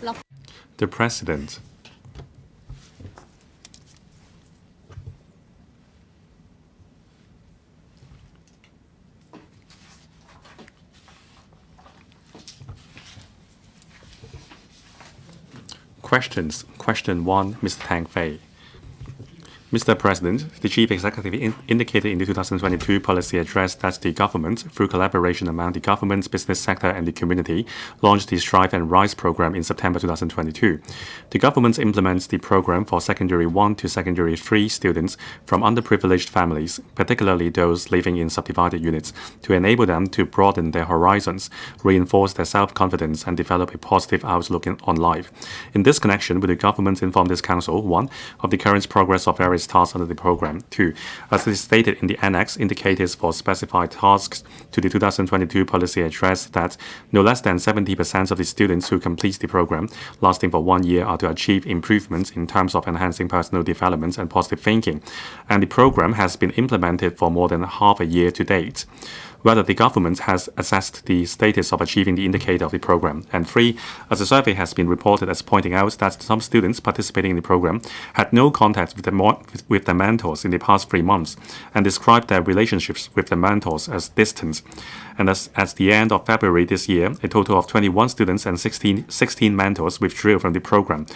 The President. Questions. Question 1, Mr. Tang Fei. Mr. President, the Chief Executive indicated in the 2022 policy address that the government, through collaboration among the government, business sector, and the community, launched the Strive and Rise program in September 2022. The government implements the program for Secondary 1 to Secondary 3 students from underprivileged families, particularly those living in subdivided units, to enable them to broaden their horizons, reinforce their self-confidence, and develop a positive outlook on life. In this connection, will the government inform this Council, 1, of the current progress of various tasks under the program. 2. As it is stated in the annex, indicators for specified tasks to the 2022 policy address that no less than 70% of the students who complete the program lasting for 1 year are to achieve improvements in terms of enhancing personal development and positive thinking, and the program has been implemented for more than half a year to date. Whether the government has assessed the status of achieving the indicator of the program. And 3, as a survey has been reported as pointing out that some students participating in the program had no contact with their mentors in the past 3 months and described their relationships with their mentors as distant. And at the end of February this year, a total of 21 students and 16 mentors withdrew from the program.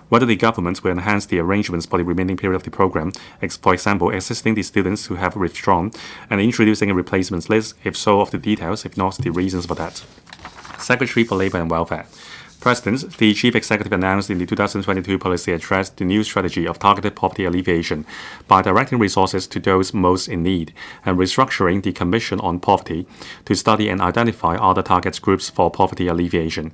Whether the government will enhance the arrangements for the remaining period of the program, for example, assisting the students who have withdrawn and introducing a replacements list, if so, of the details, if not, the reasons for that. Secretary for Labour and Welfare. President, the Chief Executive announced in the 2022 policy address the new strategy of targeted poverty alleviation by directing resources to those most in need and restructuring the Commission on Poverty to study and identify other target groups for poverty alleviation.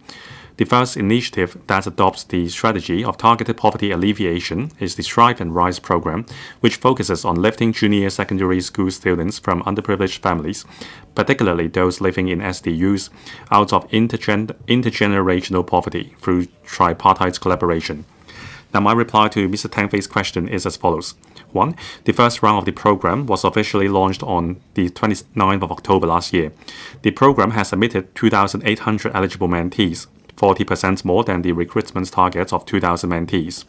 The first initiative that adopts the strategy of targeted poverty alleviation is the Strive and Rise program, which focuses on lifting junior secondary school students from underprivileged families, particularly those living in SDUs, out of intergenerational poverty through tripartite collaboration. Now, my reply to Mr. Tang Fei's question is as follows. 1. The first round of the program was officially launched on the 29th of October last year. The program has admitted 2,800 eligible mentees, 40% more than the recruitment target of 2,000 mentees.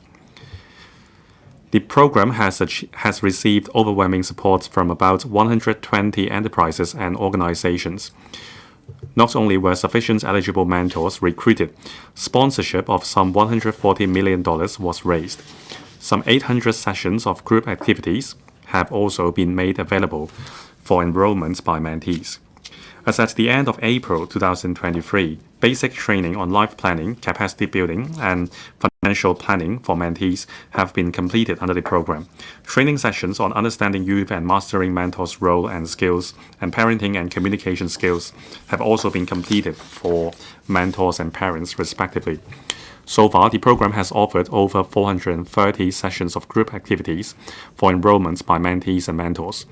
The program has received overwhelming support from about 120 enterprises and organizations. Not only were sufficient eligible mentors recruited, sponsorship of some $140 million was raised. Some 800 sessions of group activities have also been made available for enrollment by mentees. As at the end of April 2023, basic training on life planning, capacity building, and financial planning for mentees have been completed under the program. Training sessions on understanding youth and mastering mentors' role and skills, and parenting and communication skills have also been completed for mentors and parents, respectively. So far, the program has offered over 430 sessions of group activities for enrollments by mentees and mentors.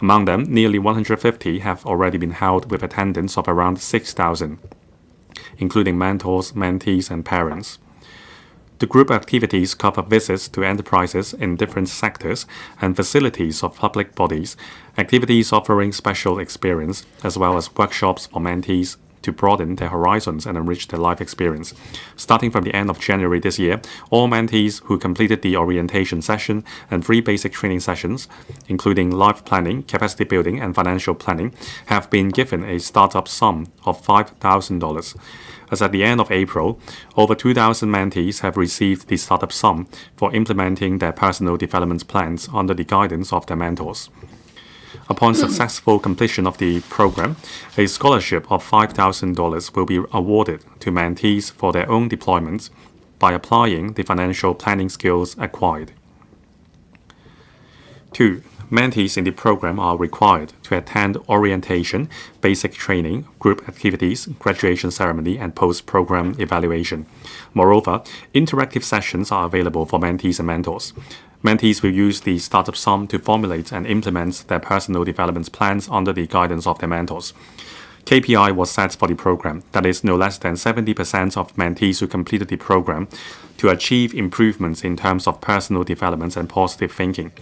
Among them, nearly 150 have already been held with attendance of around 6,000, including mentors, mentees, and parents. The group activities cover visits to enterprises in different sectors and facilities of public bodies, activities offering special experience, as well as workshops for mentees to broaden their horizons and enrich their life experience. Starting from the end of January this year, all mentees who completed the orientation session and 3 basic training sessions, including life planning, capacity building, and financial planning, have been given a startup sum of $5,000. As at the end of April, over 2,000 mentees have received the startup sum for implementing their personal development plans under the guidance of their mentors. Upon successful completion of the program, a scholarship of $5,000 will be awarded to mentees for their own deployments by applying the financial planning skills acquired. 2. Mentees in the program are required to attend orientation, basic training, group activities, graduation ceremony, and post-program evaluation. Moreover, interactive sessions are available for mentees and mentors. Mentees will use the startup sum to formulate and implement their personal development plans under the guidance of their mentors. KPI was set for the program, that is, no less than 70% of mentees who completed the program to achieve improvements in terms of personal development and positive thinking.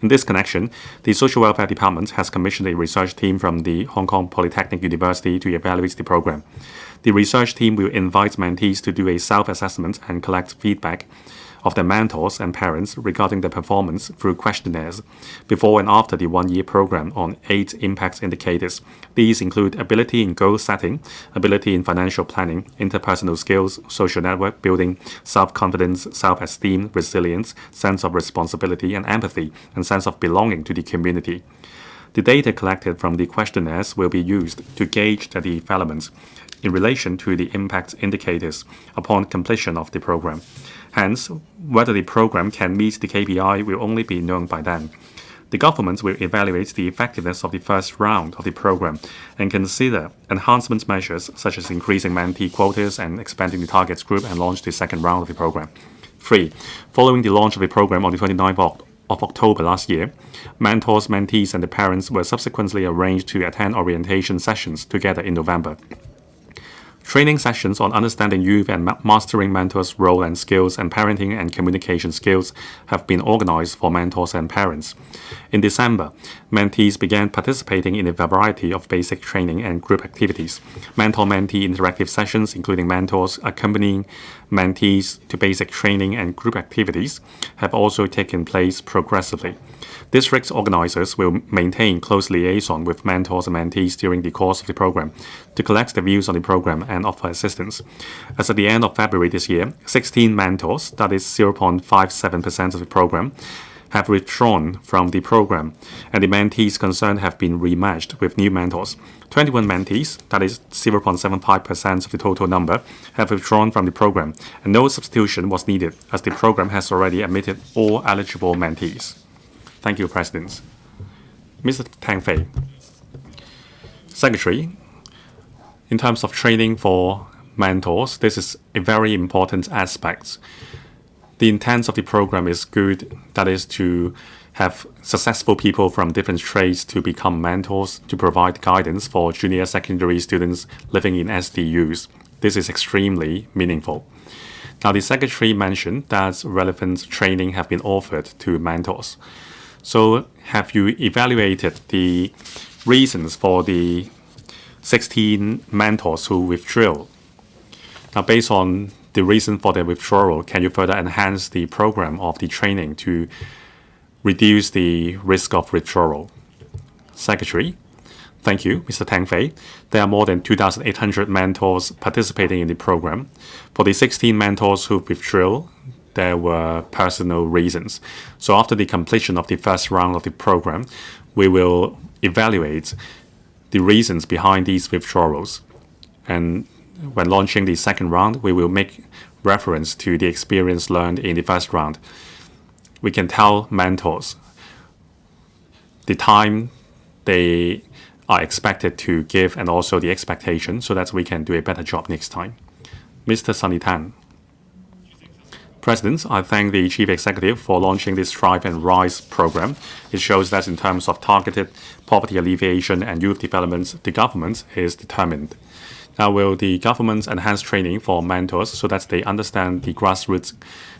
In this connection, the Social Welfare Department has commissioned a research team from the Hong Kong Polytechnic University to evaluate the program. The research team will invite mentees to do a self-assessment and collect feedback of their mentors and parents regarding their performance through questionnaires before and after the one-year program on 8 impact indicators. These include ability in goal setting, ability in financial planning, interpersonal skills, social network building, self-confidence, self-esteem, resilience, sense of responsibility and empathy, and sense of belonging to the community. The data collected from the questionnaires will be used to gauge the developments in relation to the impact indicators upon completion of the program. Hence, whether the program can meet the KPI will only be known by then. The government will evaluate the effectiveness of the first round of the program and consider enhancement measures such as increasing mentee quotas and expanding the target group and launch the second round of the program. 3. Following the launch of the program on the 29th of October last year, mentors, mentees, and the parents were subsequently arranged to attend orientation sessions together in November. Training sessions on understanding youth and mastering mentors' role and skills and parenting and communication skills have been organized for mentors and parents. In December, mentees began participating in a variety of basic training and group activities. Mentor-mentee interactive sessions, including mentors accompanying mentees to basic training and group activities, have also taken place progressively. District organizers will maintain close liaison with mentors and mentees during the course of the program to collect the views on the program and offer assistance. As at the end of February this year, 16 mentors, that is 0.57% of the program, have withdrawn from the program, and the mentees concerned have been rematched with new mentors. 21 mentees, that is 0.75% of the total number, have withdrawn from the program, and no substitution was needed as the program has already admitted all eligible mentees. Thank you, President. Mr. Tang Fei. Secretary, in terms of training for mentors, this is a very important aspect. The intent of the program is good, that is to have successful people from different trades to become mentors to provide guidance for junior secondary students living in SDUs. This is extremely meaningful. Now, the Secretary mentioned that relevant training have been offered to mentors. So have you evaluated the reasons for the 16 mentors who withdrew? Now, based on the reason for their withdrawal, can you further enhance the program of the training to reduce the risk of withdrawal? Secretary, thank you, Mr. Tang Fei. There are more than 2,800 mentors participating in the program. For the 16 mentors who withdrew, there were personal reasons. So after the completion of the first round of the program, we will evaluate the reasons behind these withdrawals. And when launching the second round, we will make reference to the experience learned in the first round. We can tell mentors the time they are expected to give and also the expectation so that we can do a better job next time. Mr. Sunny Tan. President, I thank the Chief Executive for launching this Strive and Rise program. It shows that in terms of targeted poverty alleviation and youth development, the government is determined. Now, will the government enhance training for mentors so that they understand the grassroots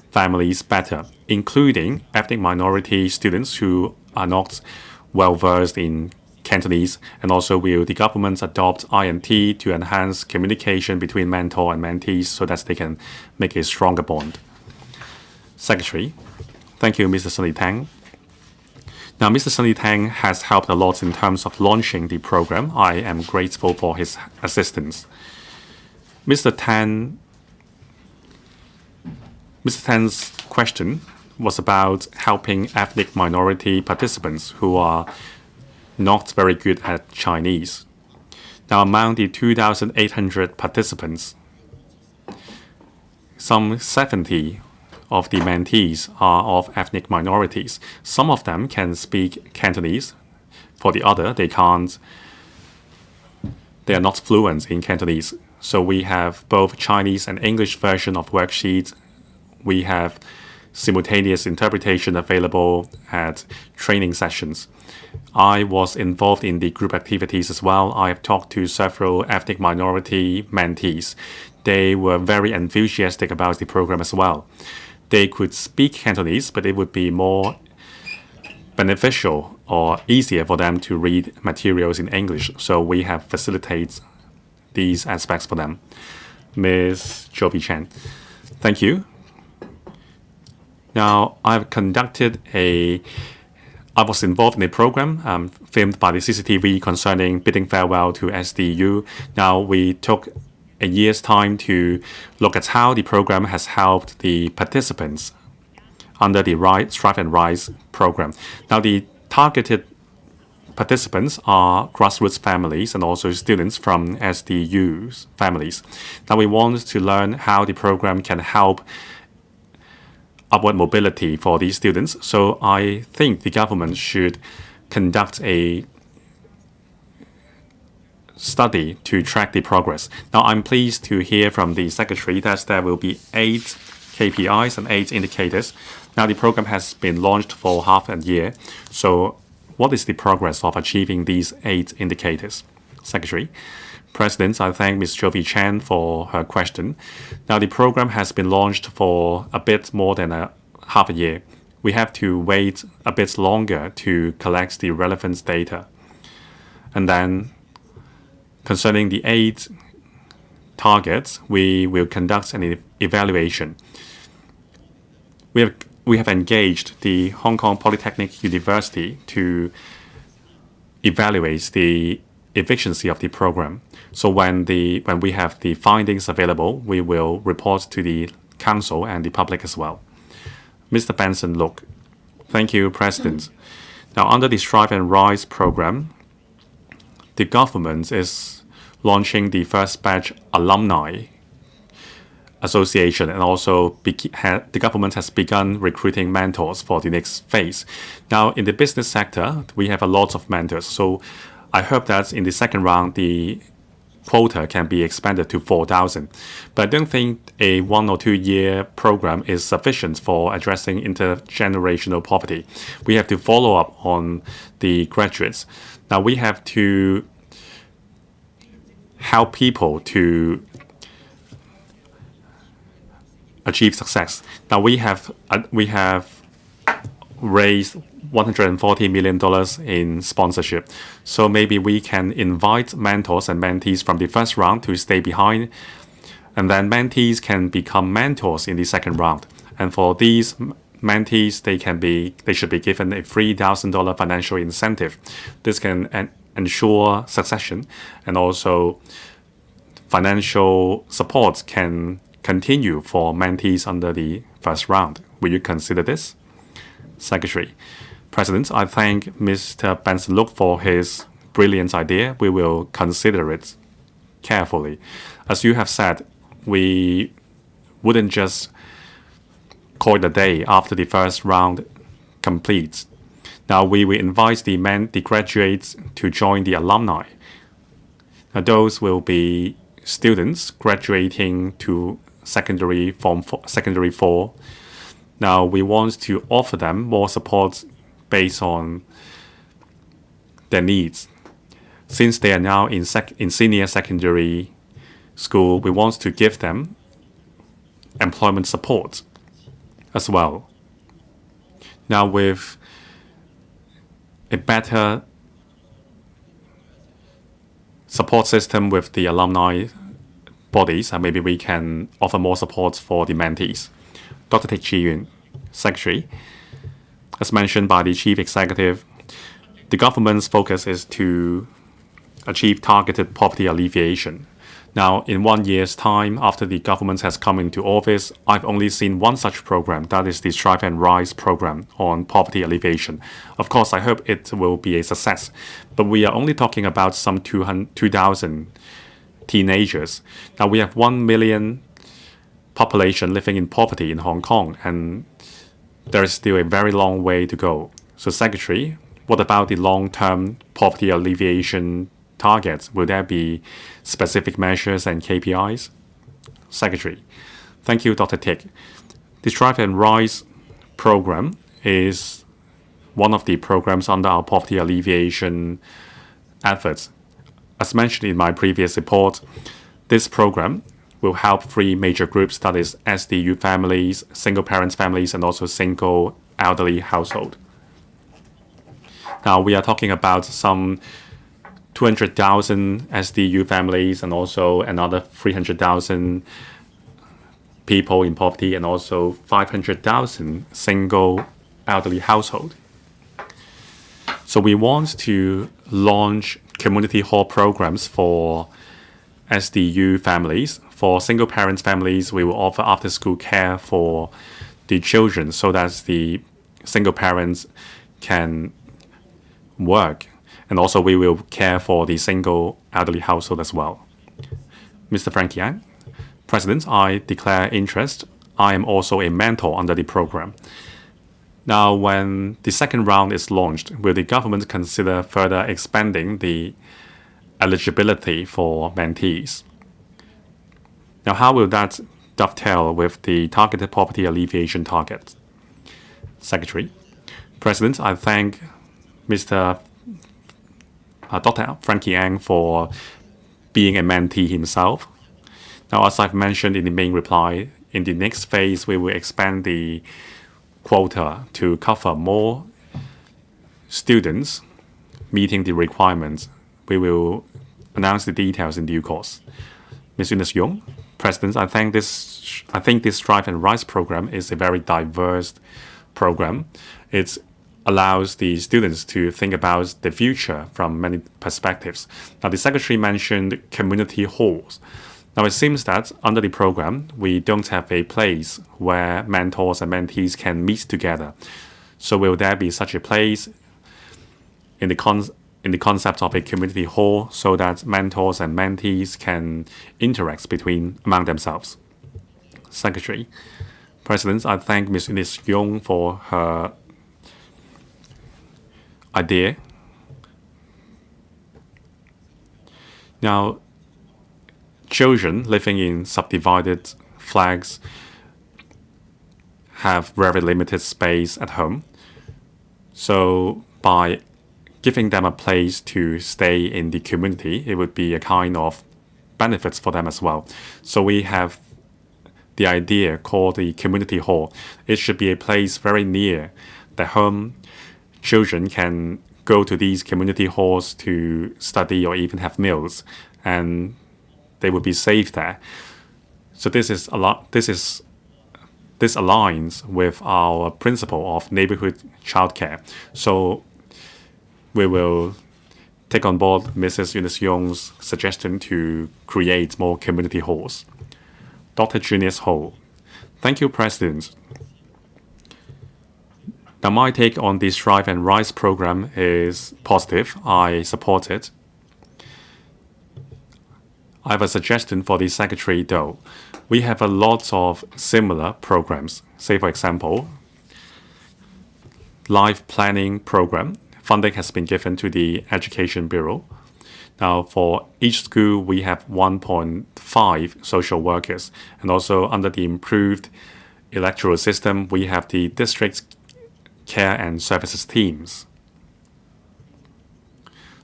families better, including ethnic minority students who are not well-versed in Cantonese, and also will the government adopt INT to enhance communication between mentor and mentees so that they can make a stronger bond? Secretary, thank you, Mr. Sunny Tang. Now, Mr. Sunny Tang has helped a lot in terms of launching the program. I am grateful for his assistance. Mr. Tan's question was about helping ethnic minority participants who are not very good at Chinese. Now, among the 2,800 participants, some 70 of the mentees are of ethnic minorities. Some of them can speak Cantonese. For the other, they can't. They are not fluent in Cantonese. So we have both Chinese and English version of worksheets. We have simultaneous interpretation available at training sessions. I was involved in the group activities as well. I have talked to several ethnic minority mentees. They were very enthusiastic about the program as well. They could speak Cantonese, but it would be more beneficial or easier for them to read materials in English. So we have facilitated these aspects for them. Ms. Jovi Chen. Thank you. Now, I was involved in a program filmed by the CCTV concerning bidding farewell to SDU. Now, we took a year's time to look at how the program has helped the participants under the Strive and Rise program. Now, the targeted participants are grassroots families and also students from SDU's families. Now, we want to learn how the program can help upward mobility for these students. So I think the government should conduct a study to track the progress. Now, I'm pleased to hear from the Secretary that there will be 8 KPIs and 8 indicators. Now, the program has been launched for half a year. So what is the progress of achieving these 8 indicators? Secretary. President, I thank Ms. Jovi Chen for her question. Now, the program has been launched for a bit more than half a year. We have to wait a bit longer to collect the relevant data. And then, concerning the 8 targets, we will conduct an evaluation. We have engaged the Hong Kong Polytechnic University to evaluate the efficiency of the program. So when we have the findings available, we will report to the council and the public as well. Mr. Benson Look. Thank you, President. Now, under the Strive and Rise program, the government is launching the first batch alumni association, and also the government has begun recruiting mentors for the next phase. Now, in the business sector, we have a lot of mentors. So I hope that in the second round, the quota can be expanded to 4,000. But I don't think a 1 or 2 year program is sufficient for addressing intergenerational poverty. We have to follow up on the graduates. Now, we have to help people to achieve success. Now, we have raised $140 million in sponsorship. So maybe we can invite mentors and mentees from the first round to stay behind. And then mentees can become mentors in the second round. And for these mentees, they should be given a $3,000 financial incentive. This can ensure succession, and also financial support can continue for mentees under the first round. Will you consider this? Secretary. President, I thank Mr. Benson Look for his brilliant idea. We will consider it carefully. As you have said, we wouldn't just call it a day after the first round completes. Now, we will invite the graduates to join the alumni. Now, those will be students graduating to secondary 4. Now, we want to offer them more support based on their needs. Since they are now in senior secondary school, we want to give them employment support as well. Now, with a better support system with the alumni bodies, and maybe we can offer more support for the mentees. Dr. Teck Chi Yuen, Secretary. As mentioned by the Chief Executive, the government's focus is to achieve targeted poverty alleviation. Now, in 1 year's time, after the government has come into office, I've only seen one such program, that is the Strive and Rise program on poverty alleviation. Of course, I hope it will be a success, but we are only talking about some 2,000 teenagers. Now, we have 1 million population living in poverty in Hong Kong, and there is still a very long way to go. So, Secretary, what about the long-term poverty alleviation targets? Will there be specific measures and KPIs? Secretary. Thank you, Dr. Teck. The Strive and Rise program is one of the programs under our poverty alleviation efforts. As mentioned in my previous report, this program will help 3 major groups, that is SDU families, single parents families, and also single elderly household. Now, we are talking about some 200,000 SDU families and also another 300,000 people in poverty and also 500,000 single elderly household. So we want to launch community hall programs for SDU families. For single parents families, we will offer after-school care for the children so that the single parents can work. And also we will care for the single elderly household as well. Mr. Frank Yang, President, I declare interest. I am also a mentor under the program. Now, when the second round is launched, will the government consider further expanding the eligibility for mentees? Now, how will that dovetail with the targeted poverty alleviation target? Secretary, President, I thank Mr. Dr. Frankie Ang for being a mentee himself. Now, as I've mentioned in the main reply, in the next phase, we will expand the quota to cover more students meeting the requirements. We will announce the details in due course. Ms. Eunice Yung, President, I think this Strive and Rise program is a very diverse program. It allows the students to think about the future from many perspectives. Now, the Secretary mentioned community halls. Now, it seems that under the program, we don't have a place where mentors and mentees can meet together. So will there be such a place in the concept of a community hall so that mentors and mentees can interact among themselves? Secretary, President, I thank Ms. Eunice Yung for her idea. Now, children living in subdivided flats have very limited space at home. So by giving them a place to stay in the community, it would be a kind of benefits for them as well. So we have the idea called the community hall. It should be a place very near the home. Children can go to these community halls to study or even have meals, and they will be safe there. So this aligns with our principle of neighborhood childcare. So we will take on board Mrs. Eunice Yung's suggestion to create more community halls. Dr. Junius Ho. Thank you, President. Now, my take on the Strive and Rise program is positive. I support it. I have a suggestion for the Secretary, though. We have a lot of similar programs. Say, for example, life planning program. Funding has been given to the Education Bureau. Now, for each school, we have 1.5 social workers. And also, under the improved electoral system, we have the district care and services teams.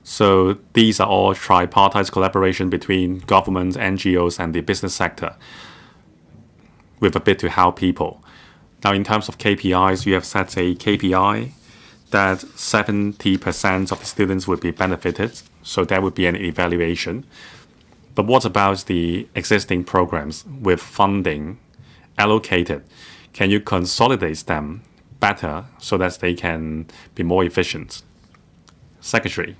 So these are all tripartite collaboration between government, NGOs, and the business sector with a bid to help people. Now, in terms of KPIs, you have set a KPI that 70% of the students would be benefited. So there would be an evaluation. But what about the existing programs with funding allocated? Can you consolidate them better so that they can be more efficient? Secretary.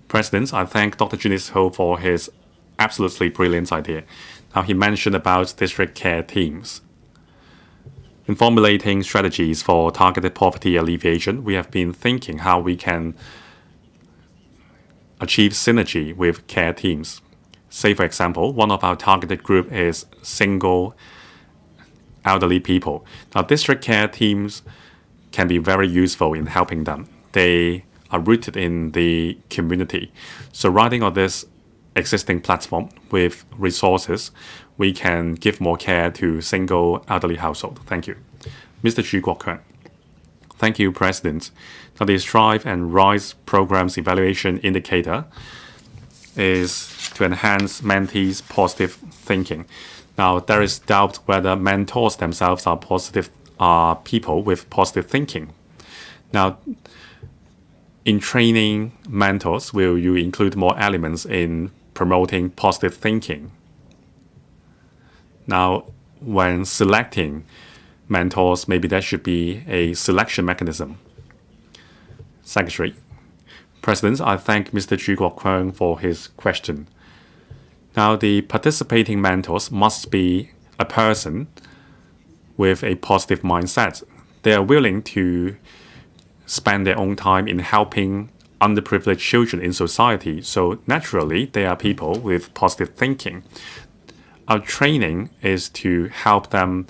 President, I thank Dr. Junius Ho for his absolutely brilliant idea. Now, he mentioned about district care teams. In formulating strategies for targeted poverty alleviation, we have been thinking how we can achieve synergy with care teams. Say, for example, one of our targeted group is single elderly people. Now, district care teams can be very useful in helping them. They are rooted in the community. So riding on this existing platform with resources, we can give more care to single elderly household. Thank you. Mr. Xu Guoquan. Thank you, President. Now, the Strive and Rise program's evaluation indicator is to enhance mentees' positive thinking. Now, there is doubt whether mentors themselves are people with positive thinking. Now, in training mentors, will you include more elements in promoting positive thinking? Now, when selecting mentors, maybe there should be a selection mechanism. Secretary. President, I thank Mr. Chu Kwok-keung for his question. Now, the participating mentors must be a person with a positive mindset. They are willing to spend their own time in helping underprivileged children in society. So naturally, they are people with positive thinking. Our training is to help them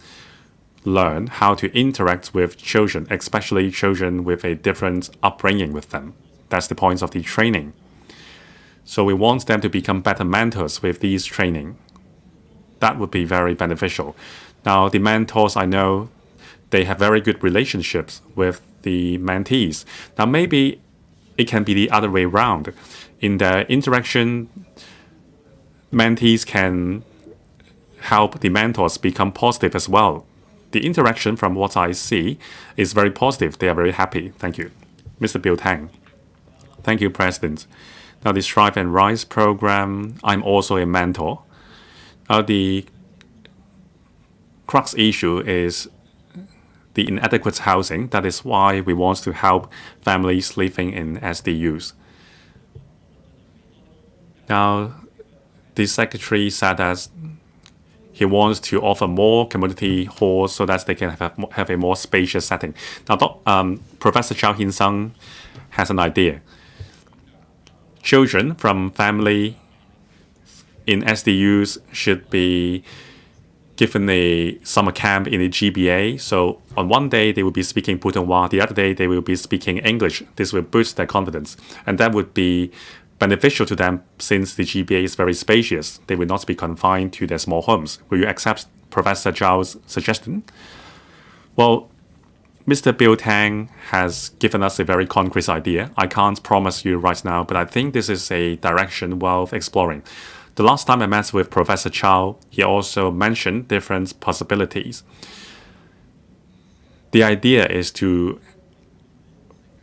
learn how to interact with children, especially children with a different upbringing with them. That's the point of the training. So we want them to become better mentors with these training. That would be very beneficial. Now, the mentors, I know, they have very good relationships with the mentees. Now, maybe it can be the other way around. In their interaction, mentees can help the mentors become positive as well. The interaction, from what I see, is very positive. They are very happy. Thank you. Mr. Bill Tang. Thank you, President. Now, the Strive and Rise program, I'm also a mentor. Now, the crux issue is the inadequate housing. That is why we want to help families living in SDUs. Now, the Secretary said that he wants to offer more community halls so that they can have a more spacious setting. Now, Professor Chow Hin-sung has an idea. Children from family in SDUs should be given a summer camp in the GBA. So on one day, they will be speaking Putonghua. The other day, they will be speaking English. This will boost their confidence. And that would be beneficial to them since the GBA is very spacious. They will not be confined to their small homes. Will you accept Professor Zhao's suggestion? Well, Mr. Bill Tang has given us a very concrete idea. I can't promise you right now, but I think this is a direction worth exploring. The last time I met with Professor Chow, he also mentioned different possibilities. The idea is to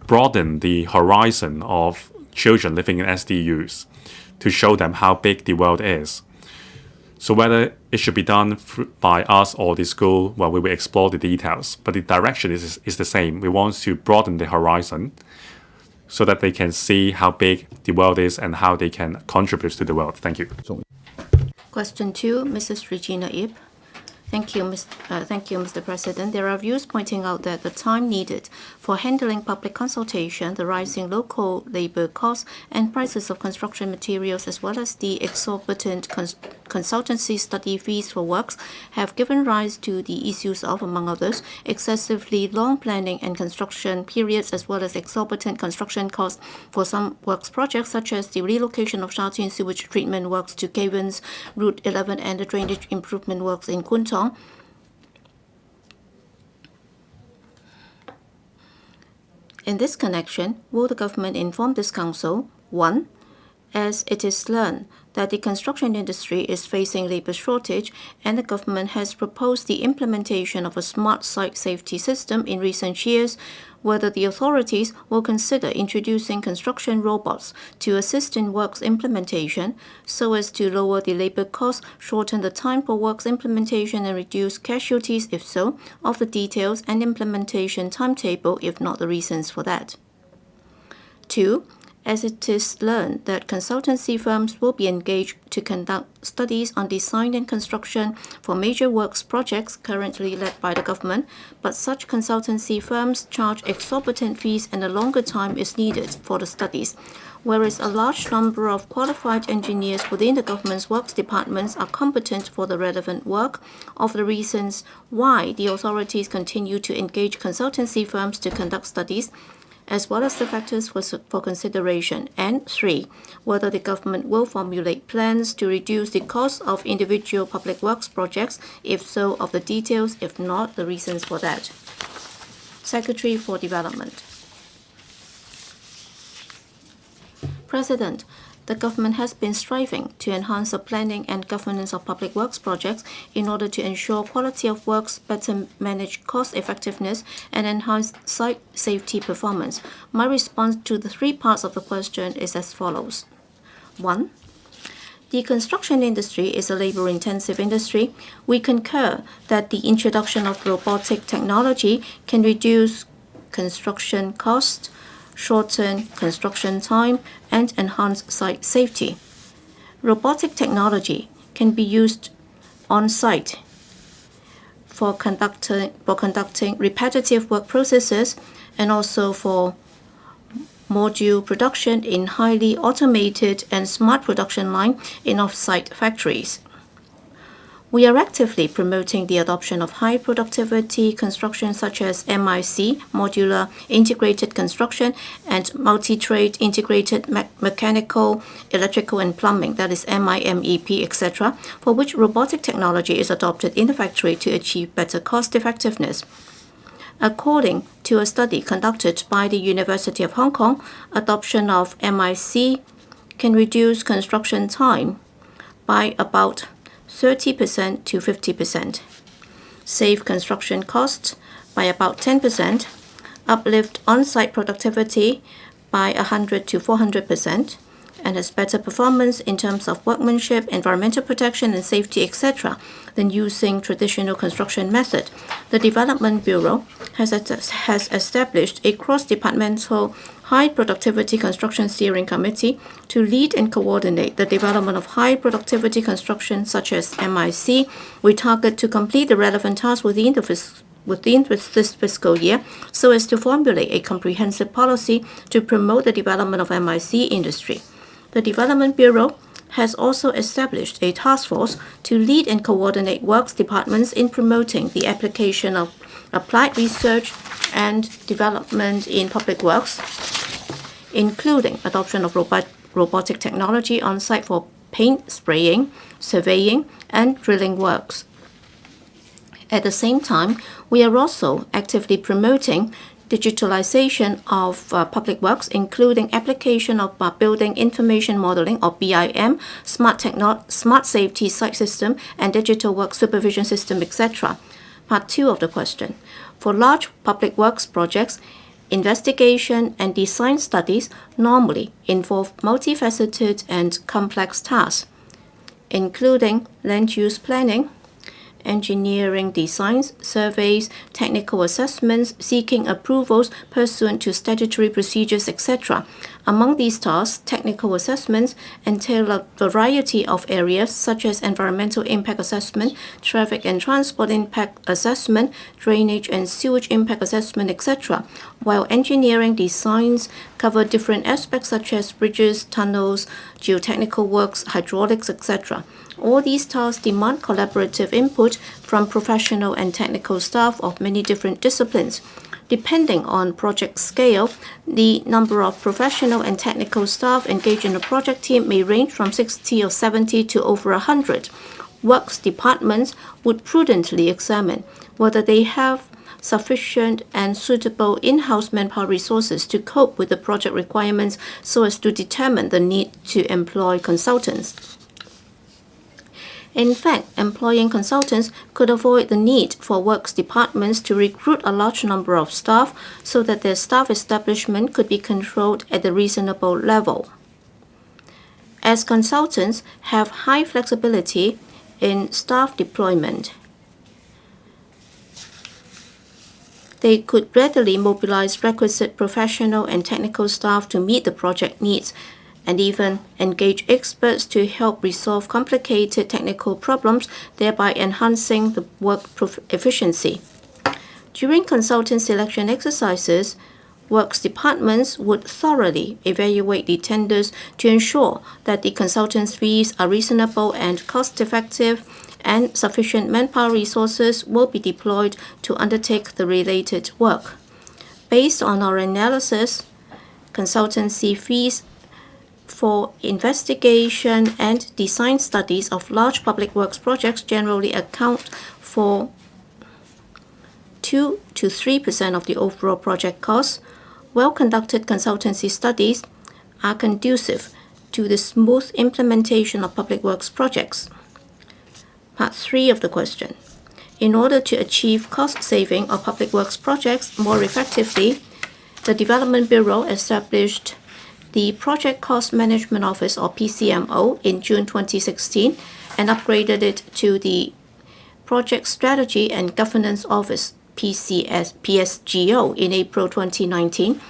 broaden the horizon of children living in SDUs to show them how big the world is. So whether it should be done by us or the school, well, we will explore the details. But the direction is the same. We want to broaden the horizon so that they can see how big the world is and how they can contribute to the world. Thank you. Question 2, Mrs. Regina Ip. Thank you, Mr. President. There are views pointing out that the time needed for handling public consultation, the rising local labor costs and prices of construction materials, as well as the exorbitant consultancy study fees for works, have given rise to the issues of, among others, excessively long planning and construction periods, as well as exorbitant construction costs for some works projects, such as the relocation of Shatin sewage treatment works to Caverns, Route 11, and the drainage improvement works in Kuntong. In this connection, will the government inform this council, 1. As it is learned that the construction industry is facing labor shortage and the government has proposed the implementation of a smart site safety system in recent years, whether the authorities will consider introducing construction robots to assist in works implementation so as to lower the labor costs, shorten the time for works implementation and reduce casualties, if so, of the details and implementation timetable, if not the reasons for that. 2. As it is learned that consultancy firms will be engaged to conduct studies on design and construction for major works projects currently led by the government, but such consultancy firms charge exorbitant fees and a longer time is needed for the studies, whereas a large number of qualified engineers within the government's works departments are competent for the relevant work. Of the reasons why the authorities continue to engage consultancy firms to conduct studies, as well as the factors for consideration, and 3, whether the government will formulate plans to reduce the cost of individual public works projects, if so, of the details, if not, the reasons for that. Secretary for Development. President, the government has been striving to enhance the planning and governance of public works projects in order to ensure quality of works, better manage cost effectiveness, and enhance site safety performance. My response to the three parts of the question is as follows. 1. The construction industry is a labor-intensive industry. We concur that the introduction of robotic technology can reduce construction costs, shorten construction time, and enhance site safety. Robotic technology can be used on-site for conducting repetitive work processes and also for module production in highly automated and smart production line in off-site factories. We are actively promoting the adoption of high productivity construction such as MIC, modular integrated construction, and multi-trade integrated mechanical, electrical, and plumbing, that is MIMEP, etc., for which robotic technology is adopted in the factory to achieve better cost effectiveness. According to a study conducted by the University of Hong Kong, adoption of MIC can reduce construction time by about 30% to 50%, save construction costs by about 10%, uplift on-site productivity by 100 to 400%, and has better performance in terms of workmanship, environmental protection, and safety, etc., than using traditional construction method. The Development Bureau has established a cross-departmental high productivity construction steering committee to lead and coordinate the development of high productivity construction such as MIC. We target to complete the relevant tasks within this fiscal year so as to formulate a comprehensive policy to promote the development of MIC industry. The Development Bureau has also established a task force to lead and coordinate works departments in promoting the application of applied research and development in public works, including adoption of robotic technology on site for paint spraying, surveying, and drilling works. At the same time, we are also actively promoting digitalization of public works, including application of building information modeling or BIM, smart safety site system, and digital work supervision system, etc. Part 2 of the question. For large public works projects, investigation and design studies normally involve multifaceted and complex tasks, including land use planning, engineering designs, surveys, technical assessments, seeking approvals pursuant to statutory procedures, etc. Among these tasks, technical assessments entail a variety of areas such as environmental impact assessment, traffic and transport impact assessment, drainage and sewage impact assessment, etc., while engineering designs cover different aspects such as bridges, tunnels, geotechnical works, hydraulics, etc. All these tasks demand collaborative input from professional and technical staff of many different disciplines. Depending on project scale, the number of professional and technical staff engaged in a project team may range from 60 or 70 to over 100. Works departments would prudently examine whether they have sufficient and suitable in-house manpower resources to cope with the project requirements so as to determine the need to employ consultants. In fact, employing consultants could avoid the need for works departments to recruit a large number of staff so that their staff establishment could be controlled at a reasonable level. As consultants have high flexibility in staff deployment, they could readily mobilize requisite professional and technical staff to meet the project needs and even engage experts to help resolve complicated technical problems, thereby enhancing the work efficiency. During consultant selection exercises, works departments would thoroughly evaluate the tenders to ensure that the consultants' fees are reasonable and cost-effective, and sufficient manpower resources will be deployed to undertake the related work. Based on our analysis, consultancy fees for investigation and design studies of large public works projects generally account for 2 to 3% of the overall project costs. Well-conducted consultancy studies are conducive to the smooth implementation of public works projects. Part 3 of the question. In order to achieve cost saving of public works projects more effectively, the Development Bureau established the Project Cost Management Office, or PCMO, in June 2016 and upgraded it to the Project Strategy and Governance Office, PSGO, in April 2019.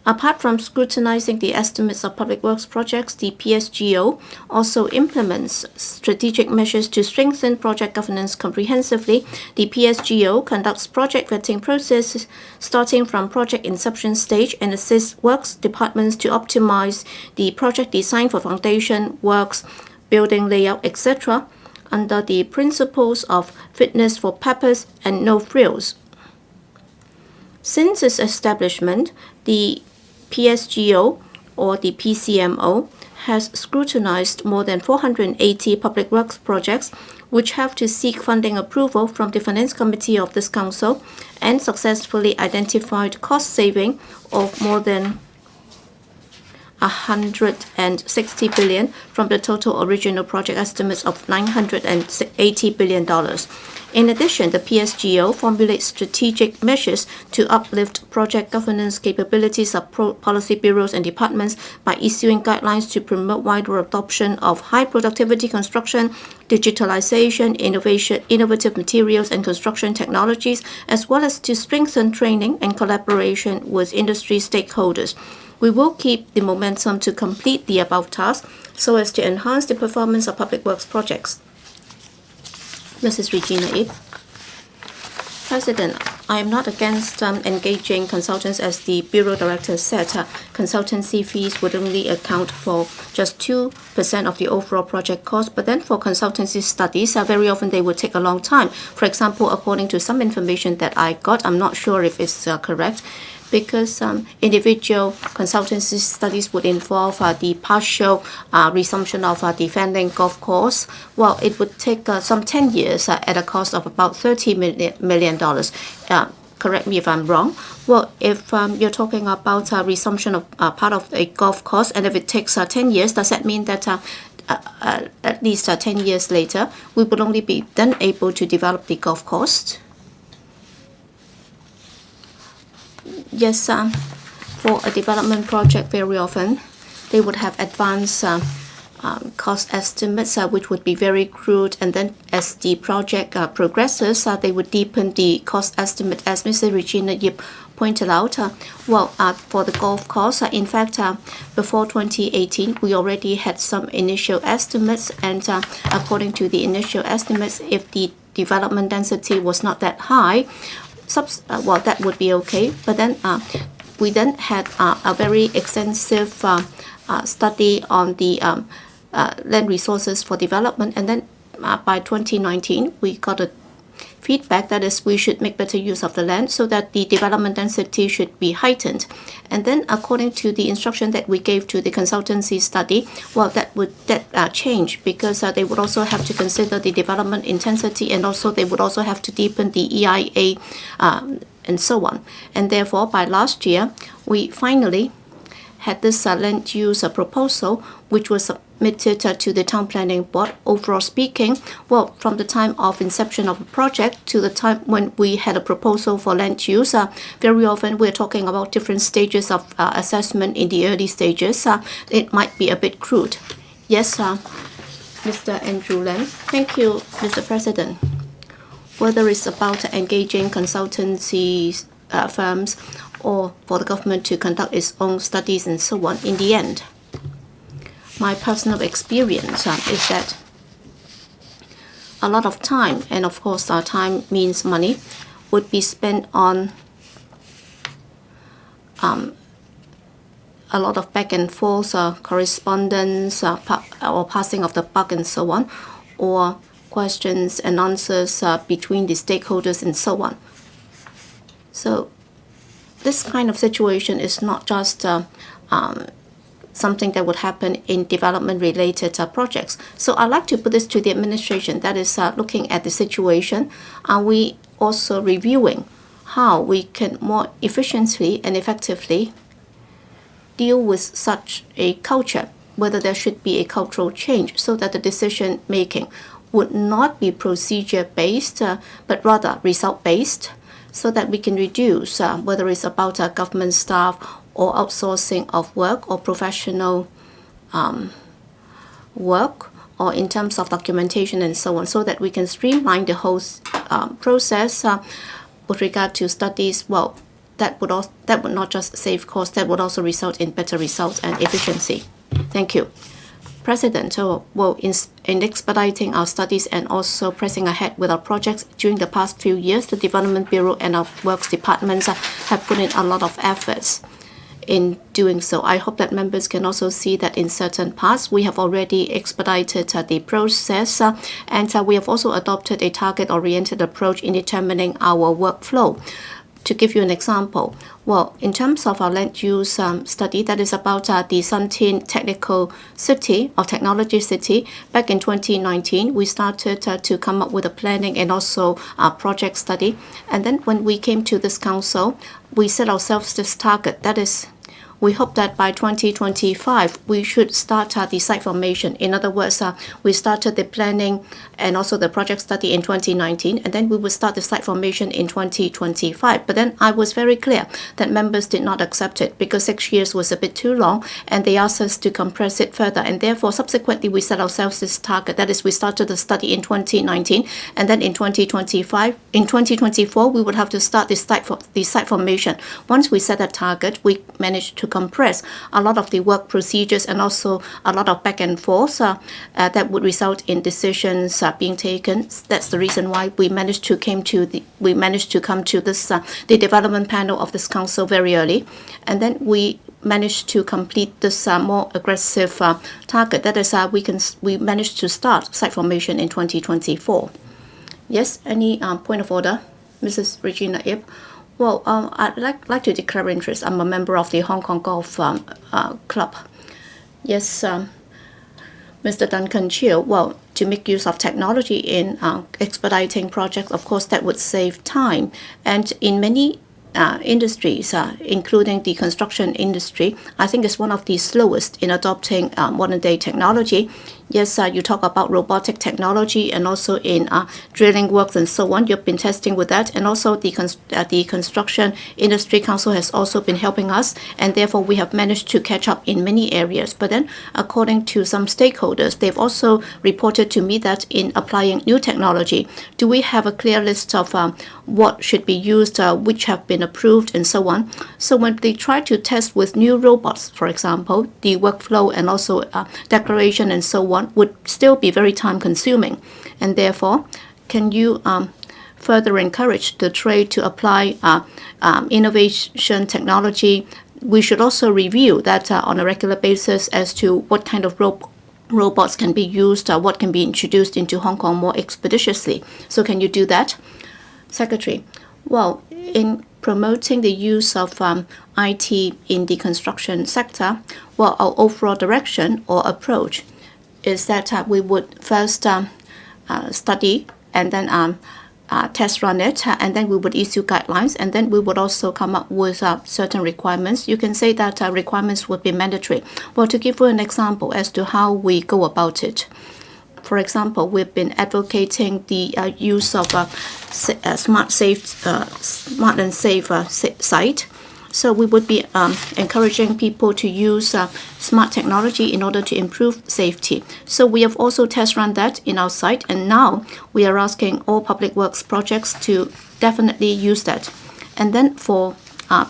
Apart from scrutinizing the estimates of public works projects, the PSGO also implements strategic measures to strengthen project governance comprehensively. The PSGO conducts project vetting processes starting from project inception stage and assists works departments to optimize the project design for foundation works, building layout, etc., under the principles of fitness for purpose and no frills. Since its establishment, the PSGO, or the PCMO, has scrutinized more than 480 public works projects, which have to seek funding approval from the Finance Committee of this Council, and successfully identified cost saving of more than 160 billion from the total original project estimates of $980 billion. In addition, the PSGO formulates strategic measures to uplift project governance capabilities of policy bureaus and departments by issuing guidelines to promote wider adoption of high productivity construction, digitalization, innovative materials and construction technologies, as well as to strengthen training and collaboration with industry stakeholders. We will keep the momentum to complete the above tasks so as to enhance the performance of public works projects. Mrs. Regina Ip. President, I am not against engaging consultants. As the Bureau Director said, consultancy fees would only account for just 2% of the overall project cost, but then for consultancy studies, very often they would take a long time. For example, according to some information that I got, I'm not sure if it's correct, because individual consultancy studies would involve the partial resumption of the defending golf course. Well, it would take some 10 years at a cost of about $30 million. Correct me if I'm wrong. Well, if you're talking about resumption of part of a golf course, and if it takes 10 years, does that mean that at least 10 years later, we would only be then able to develop the golf course? Yes, for a development project, very often they would have advanced cost estimates, which would be very crude, and then as the project progresses, they would deepen the cost estimate, as Mrs. Regina Yip pointed out. For the golf course, in fact, before 2018, we already had some initial estimates, and according to the initial estimates, if the development density was not that high, that would be okay. But then we then had a very extensive study on the land resources for development, and then by 2019 we got a feedback that is we should make better use of the land so that the development density should be heightened. And then according to the instruction that we gave to the consultancy study, that would change, because they would also have to consider the development intensity, and also they would also have to deepen the EIA and so on. And therefore, by last year, we finally had this land use proposal, which was submitted to the Town Planning Board. Overall speaking, from the time of inception of a project to the time when we had a proposal for land use, very often we're talking about different stages of assessment. In the early stages, it might be a bit crude. Yes, Mr. Andrew Lam. Thank you, Mr. President. Whether it's about engaging consultancy firms or for the government to conduct its own studies and so on, in the end, my personal experience is that a lot of time, and of course our time means money, would be spent on a lot of back and forth correspondence or passing of the buck and so on, or questions and answers between the stakeholders and so on. So this kind of situation is not just something that would happen in development-related projects. So I'd like to put this to the administration, that is looking at the situation. Are we also reviewing how we can more efficiently and effectively deal with such a culture? whether there should be a cultural change so that the decision making would not be procedure-based, but rather result-based, so that we can reduce whether it's about government staff or outsourcing of work or professional work, or in terms of documentation and so on, so that we can streamline the whole process with regard to studies. Well, that would not just save costs, that would also result in better results and efficiency. Thank you. President, well, in expediting our studies and also pressing ahead with our projects during the past few years, the Development Bureau and our works departments have put in a lot of efforts in doing so. I hope that members can also see that in certain parts we have already expedited the process, and we have also adopted a target-oriented approach in determining our workflow. To give you an example, well, in terms of our land use study, that is about the Suntin Technical City or Technology City, back in 2019, we started to come up with a planning and also a project study. And then when we came to this council, we set ourselves this target. That is, we hope that by 2025, we should start the site formation. In other words, we started the planning and also the project study in 2019, and then we will start the site formation in 2025. But then I was very clear that members did not accept it because 6 years was a bit too long, and they asked us to compress it further. And therefore, subsequently, we set ourselves this target. That is, we started the study in 2019, and then in 2024, we would have to start the site formation. Once we set that target, we managed to compress a lot of the work procedures and also a lot of back and forth that would result in decisions being taken. That's the reason why we managed to come to this the development panel of this council very early, and then we managed to complete this more aggressive target. That is, we managed to start site formation in 2024. Yes, any point of order, Mrs. Regina Ip? Well, I'd like to declare interest. I'm a member of the Hong Kong Golf Club. Yes, Mr. Duncan Chiu. Well, to make use of technology in expediting projects, of course, that would save time. And in many industries, including the construction industry, I think it's one of the slowest in adopting modern-day technology. Yes, you talk about robotic technology and also in drilling works and so on. You've been testing with that, and also the Construction Industry Council has also been helping us, and therefore we have managed to catch up in many areas. But then, according to some stakeholders, they've also reported to me that in applying new technology, do we have a clear list of what should be used, which have been approved, and so on. So when they try to test with new robots, for example, the workflow and also declaration and so on would still be very time consuming. And therefore, can you further encourage the trade to apply innovation technology? We should also review that on a regular basis as to what kind of robots can be used, what can be introduced into Hong Kong more expeditiously. So can you do that? Secretary, well, in promoting the use of IT in the construction sector, well, our overall direction or approach is that we would first study and then test run it, and then we would issue guidelines, and then we would also come up with certain requirements. You can say that requirements would be mandatory. Well, to give you an example as to how we go about it, for example, we've been advocating the use of smart and safe site. So we would be encouraging people to use smart technology in order to improve safety. So we have also test run that in our site, and now we are asking all public works projects to definitely use that. And then for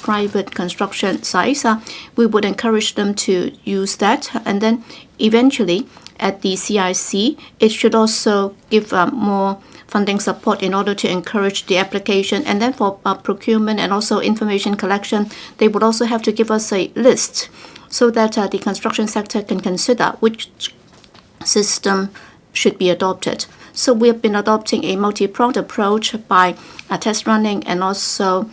private construction sites, we would encourage them to use that, and then eventually at the CIC, it should also give more funding support in order to encourage the application. And then for procurement and also information collection, they would also have to give us a list so that the construction sector can consider which system should be adopted. So we have been adopting a multi-pronged approach by test running and also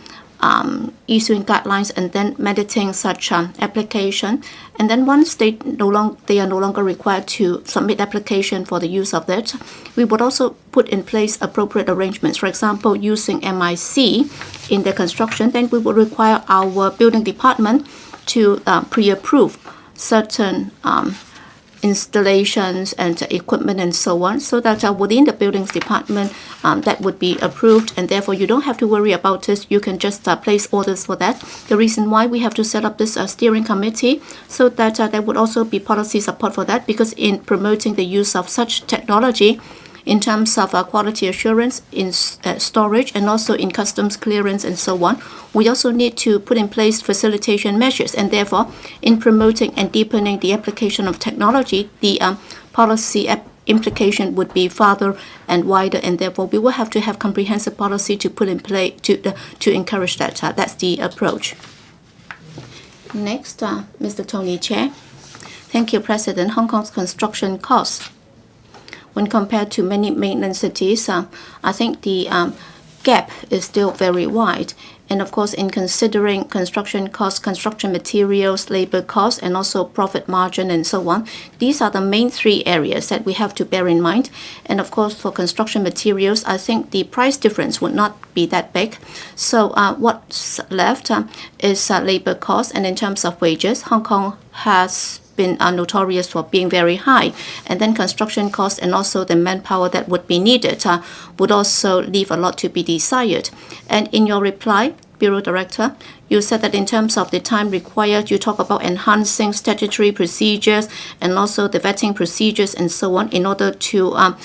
issuing guidelines and then mandating such application. And then once they are no longer required to submit application for the use of that, we would also put in place appropriate arrangements. For example, using MIC in the construction, then we would require our building department to pre-approve certain installations and equipment and so on, so that within the buildings department that would be approved, and therefore you don't have to worry about it. You can just place orders for that. The reason why we have to set up this steering committee, so that there would also be policy support for that, because in promoting the use of such technology in terms of quality assurance in storage and also in customs clearance and so on, we also need to put in place facilitation measures, and therefore in promoting and deepening the application of technology, the policy implication would be farther and wider, and therefore we will have to have comprehensive policy to put in place to encourage that. That's the approach. Next, Mr. Tony Chair. Thank you, President. Hong Kong's construction costs, when compared to many mainland cities, I think the gap is still very wide. And of course, in considering construction costs, construction materials, labor costs, and also profit margin and so on, these are the main three areas that we have to bear in mind. And of course, for construction materials, I think the price difference would not be that big. So what's left is labor costs. And in terms of wages, Hong Kong has been notorious for being very high, and then construction costs and also the manpower that would be needed would also leave a lot to be desired. And in your reply, Bureau Director, you said that in terms of the time required, you talk about enhancing statutory procedures and also the vetting procedures and so on in order to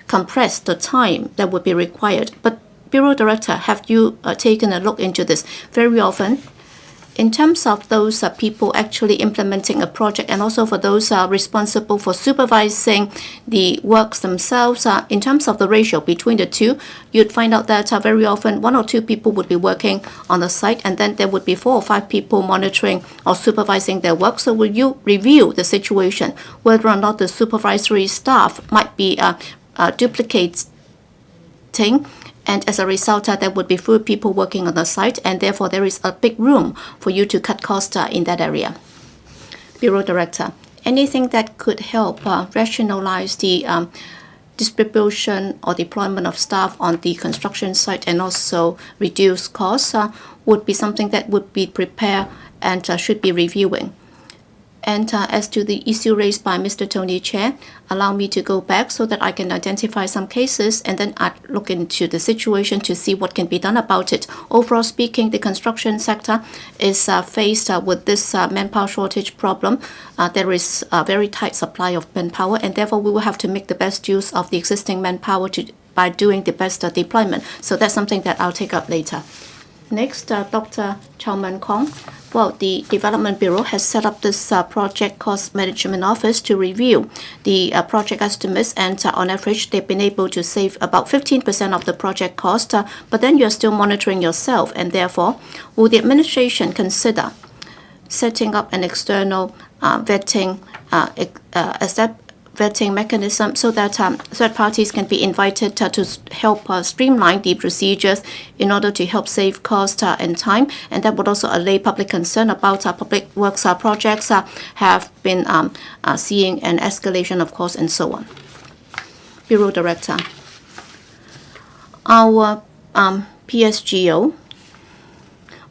compress the time that would be required. But Bureau Director, have you taken a look into this? Very often, in terms of those people actually implementing a project, and also for those responsible for supervising the works themselves, in terms of the ratio between the two, you'd find out that very often 1 or 2 people would be working on the site, and then there would be 4 or 5 people monitoring or supervising their work. So will you review the situation, whether or not the supervisory staff might be duplicating, and as a result, there would be fewer people working on the site, and therefore there is a big room for you to cut costs in that area. Bureau Director, anything that could help rationalize the distribution or deployment of staff on the construction site and also reduce costs would be something that would be prepared and should be reviewing. And as to the issue raised by Mr. Tony Chair, allow me to go back so that I can identify some cases, and then I'd look into the situation to see what can be done about it. Overall speaking, the construction sector is faced with this manpower shortage problem. There is a very tight supply of manpower, and therefore we will have to make the best use of the existing manpower by doing the best deployment. So that's something that I'll take up later. Next, Dr. Chow Man Kong. Well, the Development Bureau has set up this Project Cost Management Office to review the project estimates, and on average, they've been able to save about 15% of the project cost, but then you're still monitoring yourself, and therefore, will the administration consider setting up an external vetting mechanism so that third parties can be invited to help streamline the procedures in order to help save cost and time, and that would also allay public concern about public works projects have been seeing an escalation of cost and so on. Bureau Director, our PSGO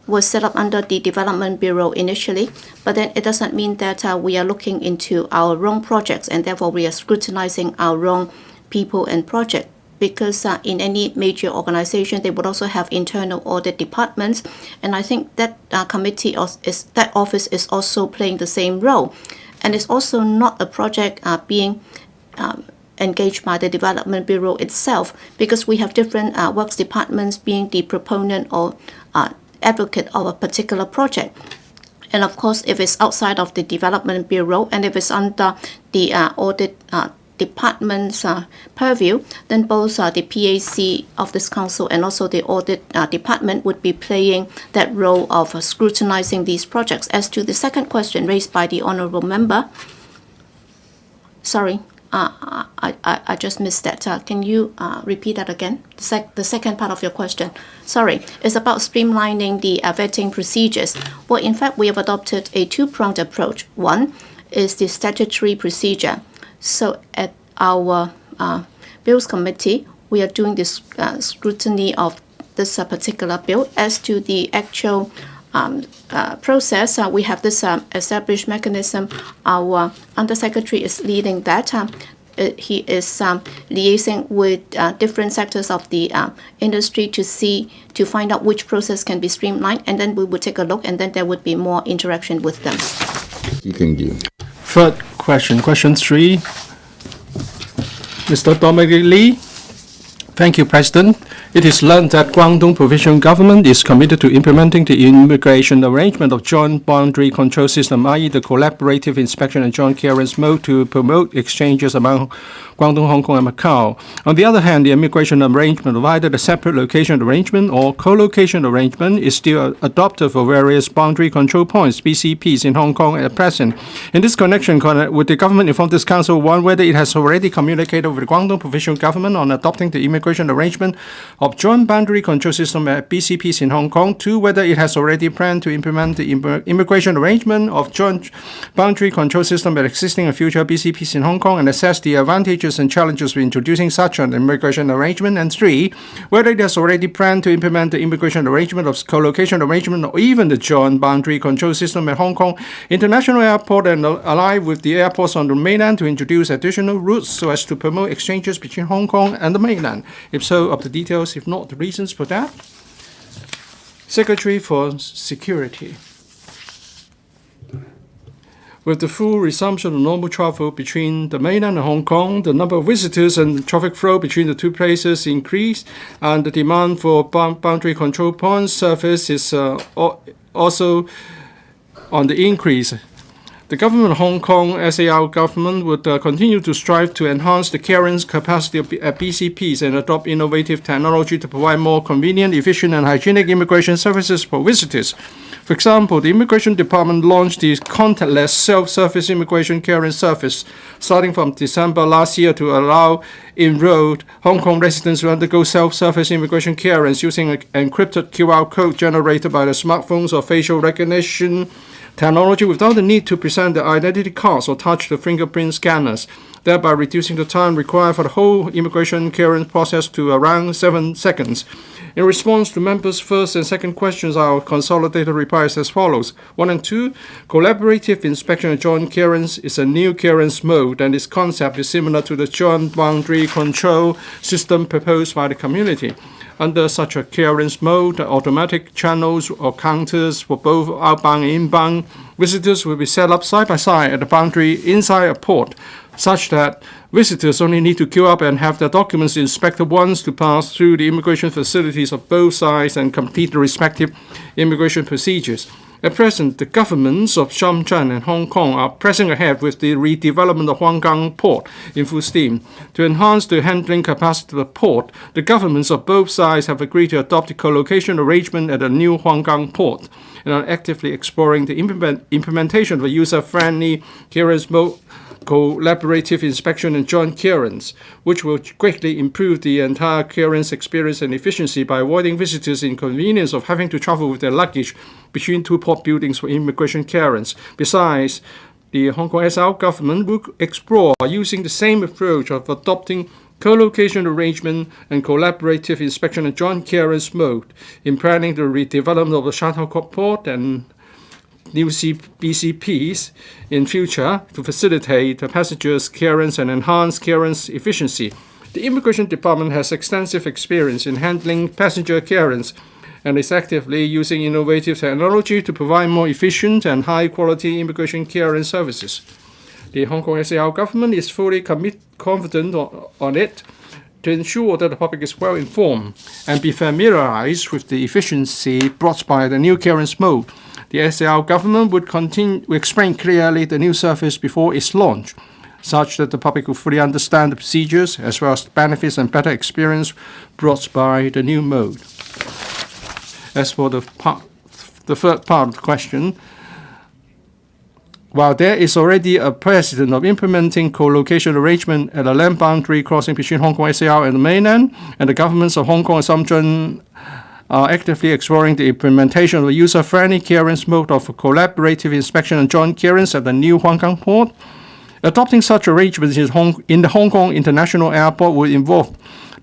was set up under the Development Bureau initially, but then it doesn't mean that we are looking into our own projects, and therefore we are scrutinizing our own people and project, because in any major organization they would also have internal audit departments, and I think that that office is also playing the same role, and it's also not a project being engaged by the Development Bureau itself, because we have different works departments being the proponent or advocate of a particular project. And of course, if it's outside of the Development Bureau and if it's under the audit department's purview, then both the PAC of this council and also the audit department would be playing that role of scrutinizing these projects. As to the second question raised by the honorable member, sorry, I just missed that. Can you repeat that again? The second part of your question. Sorry, it's about streamlining the vetting procedures. Well, in fact, we have adopted a two-pronged approach. One is the statutory procedure. So at our Bills Committee, we are doing this scrutiny of this particular bill. As to the actual process. We have this established mechanism. Our Undersecretary is leading that. He is liaising with different sectors of the industry to find out which process can be streamlined, and then we would take a look, and then there would be more interaction with them. Third question, question 3. Mr. Dominic Lee. Thank you, President. It is learned that Guangdong Provincial Government is committed to implementing the immigration arrangement of Joint Boundary Control System, i.e. the collaborative inspection and joint clearance mode to promote exchanges among Guangdong, Hong Kong and Macau. On the other hand, the immigration arrangement of either the separate location arrangement or co-location arrangement is still adopted for various boundary control points, BCPs, in Hong Kong at present. In this connection, would the government inform this Council, 1, whether it has already communicated with the Guangdong Provincial Government on adopting the immigration arrangement of joint boundary control system at BCPs in Hong Kong, 2, whether it has already planned to implement the immigration arrangement of joint boundary control system at existing and future BCPs in Hong Kong and assess the advantages and challenges of introducing such an immigration arrangement, and 3, whether it has already planned to implement the immigration arrangement of co-location arrangement or even the joint boundary control system at Hong Kong International Airport and ally with the airports on the mainland to introduce additional routes so as to promote exchanges between Hong Kong and the mainland. If so, of the details, if not, the reasons for that. Secretary for Security. With the full resumption of normal travel between the mainland and Hong Kong, the number of visitors and traffic flow between the two places increased, and the demand for boundary control points service is also on the increase. The government of Hong Kong, SAR government, would continue to strive to enhance the clearance capacity at BCPs and adopt innovative technology to provide more convenient, efficient, and hygienic immigration services for visitors. For example, the Immigration Department launched the contactless self-service immigration clearance service starting from December last year to allow enrolled Hong Kong residents to undergo self-service immigration clearance using an encrypted QR code generated by the smartphones or facial recognition technology without the need to present the identity cards or touch the fingerprint scanners, thereby reducing the time required for the whole immigration clearance process to around 7 seconds. In response to members' first and second questions, our consolidated reply is as follows. 1 and 2, collaborative inspection and joint clearance is a new clearance mode, and its concept is similar to the joint boundary control system proposed by the community. Under such a clearance mode, automatic channels or counters for both outbound and inbound visitors will be set up side by side at the boundary inside a port, such that visitors only need to queue up and have their documents inspected once to pass through the immigration facilities of both sides and complete the respective immigration procedures. At present, the governments of Shenzhen and Hong Kong are pressing ahead with the redevelopment of Huanggang Port in full steam. To enhance the handling capacity of the port, the governments of both sides have agreed to adopt a co-location arrangement at the new Huanggang Port and are actively exploring the implementation of a user-friendly clearance mode, collaborative inspection and joint clearance, which will greatly improve the entire clearance experience and efficiency by avoiding visitors the inconvenience of having to travel with their luggage between two port buildings for immigration clearance. Besides, the Hong Kong SAR government will explore using the same approach of adopting co-location arrangement and collaborative inspection and joint clearance mode in planning the redevelopment of the Shanghai Port and new BCPs in future to facilitate the passengers' clearance and enhance clearance efficiency. The Immigration Department has extensive experience in handling passenger clearance and is actively using innovative technology to provide more efficient and high-quality immigration clearance services. The Hong Kong SAR government is fully confident on it to ensure that the public is well informed and be familiarized with the efficiency brought by the new clearance mode. The SAR government would continue to explain clearly the new service before its launch, such that the public will fully understand the procedures as well as the benefits and better experience brought by the new mode. As for the third part of the question, while there is already a precedent of implementing co-location arrangement at a land boundary crossing between Hong Kong SAR and the mainland, and the governments of Hong Kong and Shenzhen are actively exploring the implementation of a user-friendly clearance mode of collaborative inspection and joint clearance at the new Huanggang Port, adopting such arrangements in the Hong Kong International Airport would involve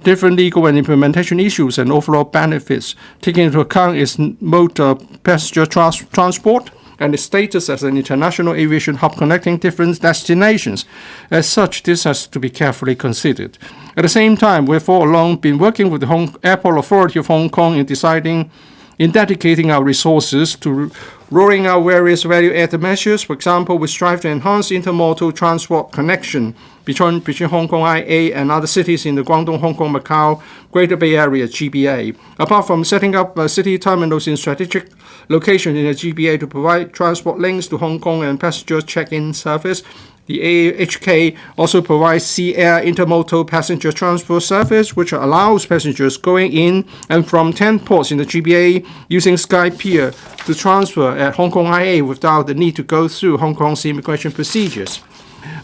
different legal and implementation issues and overall benefits, taking into account its mode of passenger transport and its status as an international aviation hub connecting different destinations. As such, this has to be carefully considered. At the same time, we've all along been working with the Airport Authority of Hong Kong in dedicating our resources to rolling out various value-added measures. For example, we strive to enhance intermodal transport connection between Hong Kong IA and other cities in the Guangdong, Hong Kong, Macau, Greater Bay Area, GBA. Apart from setting up city terminals in strategic locations in the GBA to provide transport links to Hong Kong and passenger check-in service, the TMHK also provides sea air intermodal passenger transport service, which allows passengers going in and from 10 ports in the GBA using Sky Pier to transfer at Hong Kong IA without the need to go through Hong Kong's immigration procedures,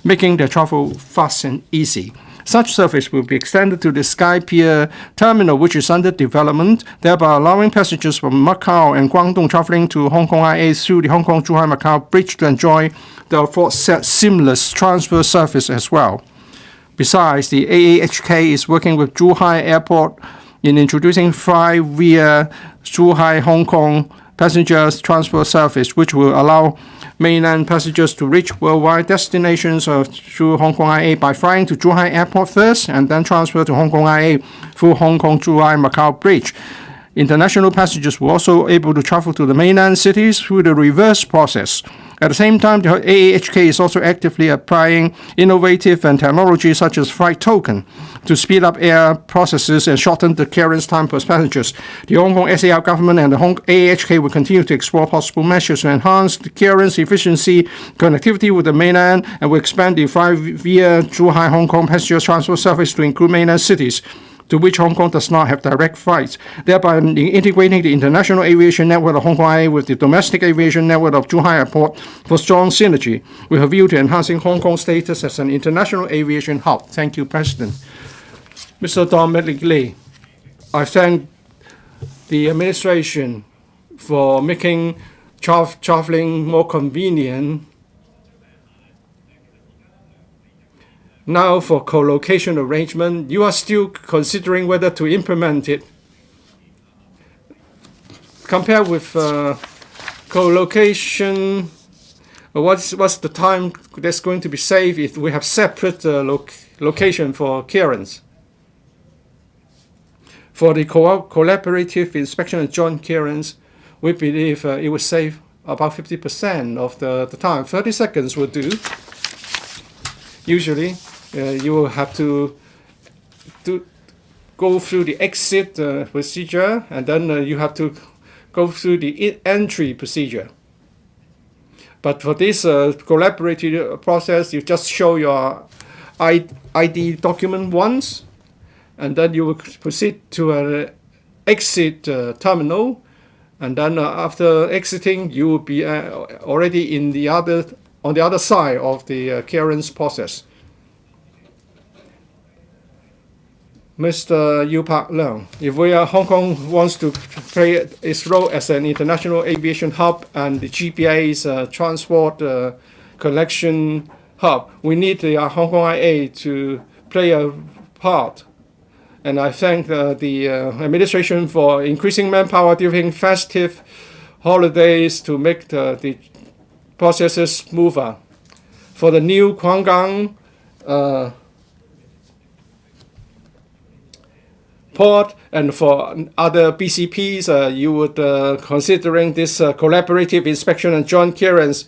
making their travel fast and easy. Such service will be extended to the Sky Pier terminal, which is under development, thereby allowing passengers from Macau and Guangdong traveling to Hong Kong IA through the Hong Kong-Zhuhai-Macau Bridge to enjoy the aforesaid seamless transfer service as well. Besides, the TMHK is working with Zhuhai Airport in introducing Fly via Zhuhai Hong Kong passengers transfer service, which will allow mainland passengers to reach worldwide destinations through Hong Kong IA by flying to Zhuhai Airport first and then transfer to Hong Kong IA through Hong Kong-Zhuhai-Macau Bridge. International passengers were also able to travel to the mainland cities through the reverse process. At the same time, the TMHK is also actively applying innovative and technology such as flight token to speed up air processes and shorten the clearance time for passengers. The Hong Kong SAR government and the TMHK will continue to explore possible measures to enhance the clearance efficiency, connectivity with the mainland, and will expand the Fly via Zhuhai Hong Kong passenger transport service to include mainland cities to which Hong Kong does not have direct flights, thereby integrating the international aviation network of Hong Kong IA with the domestic aviation network of Zhuhai Airport for strong synergy, with a view to enhancing Hong Kong's status as an international aviation hub. Thank you, President. Mr. Dominic Lee, I thank the administration for making traveling more convenient. Now for co-location arrangement, you are still considering whether to implement it. Compared with co-location, what's the time that's going to be saved if we have separate location for clearance? For the collaborative inspection and joint clearance, we believe it will save about 50% of the time. 30 seconds will do. Usually, you will have to go through the exit procedure, and then you have to go through the entry procedure. But for this collaborative process, you just show your ID document once, and then you will proceed to an exit terminal, and then after exiting, you will be already on the other side of the clearance process. Mr. Yu Pak Leung, if Hong Kong wants to play its role as an international aviation hub and the GBA's transport collection hub, we need the Hong Kong IA to play a part. And I thank the administration for increasing manpower during festive holidays to make the processes smoother. For the new Guangdong port and for other BCPs, you would considering this collaborative inspection and joint clearance,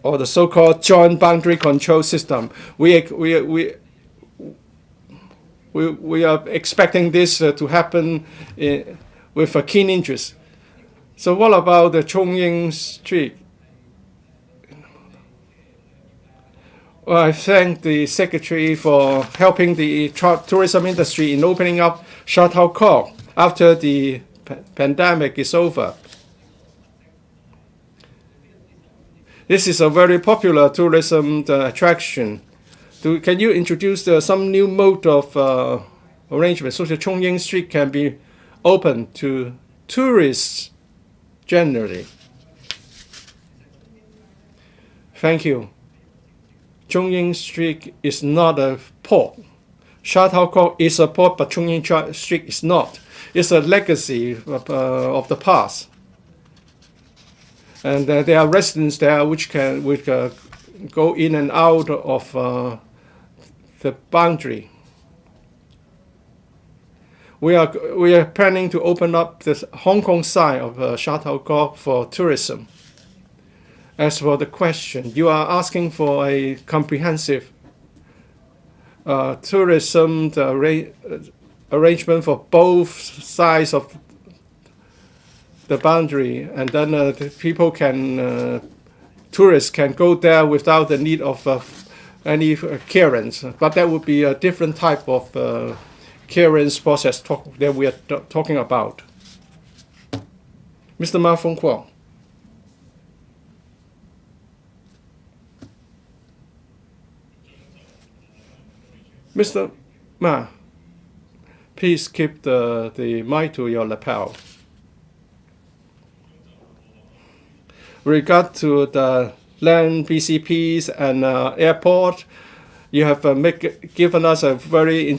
or the so-called joint boundary control system. We are expecting this to happen with a keen interest. So what about the Chung Ying Street? Well, I thank the Secretary for helping the tourism industry in opening up Sha Tao Kok after the pandemic is over. This is a very popular tourism attraction. Can you introduce some new mode of arrangement so that Chung Ying Street can be open to tourists generally? Thank you. Chung Ying Street is not a port. Sha Tao Kok is a port, but Chung Ying Street is not. It's a legacy of the past. And there are residents there which go in and out of the boundary. We are planning to open up the Hong Kong side of Sha Tao Kok for tourism. As for the question, you are asking for a comprehensive tourism arrangement for both sides of the boundary, and then the people tourists can go there without the need of any clearance. But that would be a different type of clearance process that we are talking about. Mr. Ma Fung Kwok. Mr. Ma, please keep the mic to your lapel. With regard to the land BCPs and airport, you have given us a very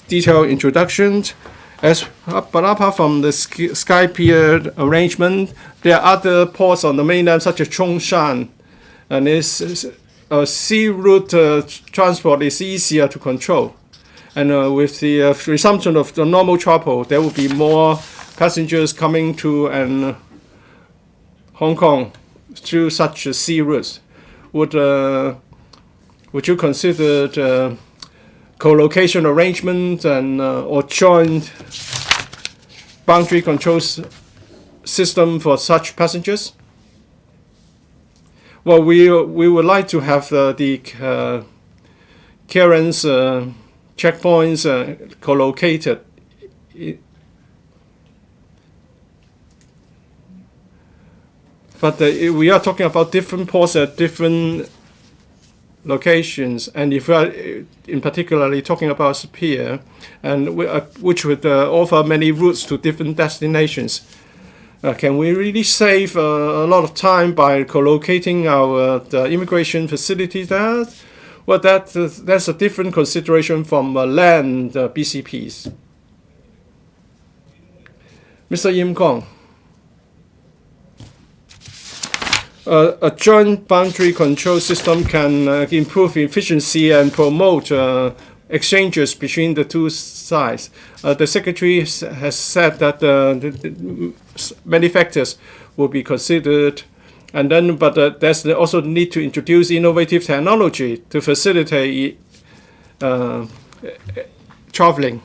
detailed introduction. But apart from the Sky Pier arrangement, there are other ports on the mainland, such as Chongshan, and sea route transport is easier to control. And with the resumption of the normal travel, there will be more passengers coming to Hong Kong through such sea routes. Would you consider co-location arrangement and or joint boundary control system for such passengers? Well, we would like to have the clearance checkpoints co-located. But we are talking about different ports at different locations, and if we are in particularly talking about pier, and which would offer many routes to different destinations, can we really save a lot of time by co-locating the immigration facilities there? Well, that's a different consideration from land BCPs. Mr. Yim Kong. A joint boundary control system can improve efficiency and promote exchanges between the two sides. The Secretary has said that many factors will be considered, and then there's also the need to introduce innovative technology to facilitate traveling.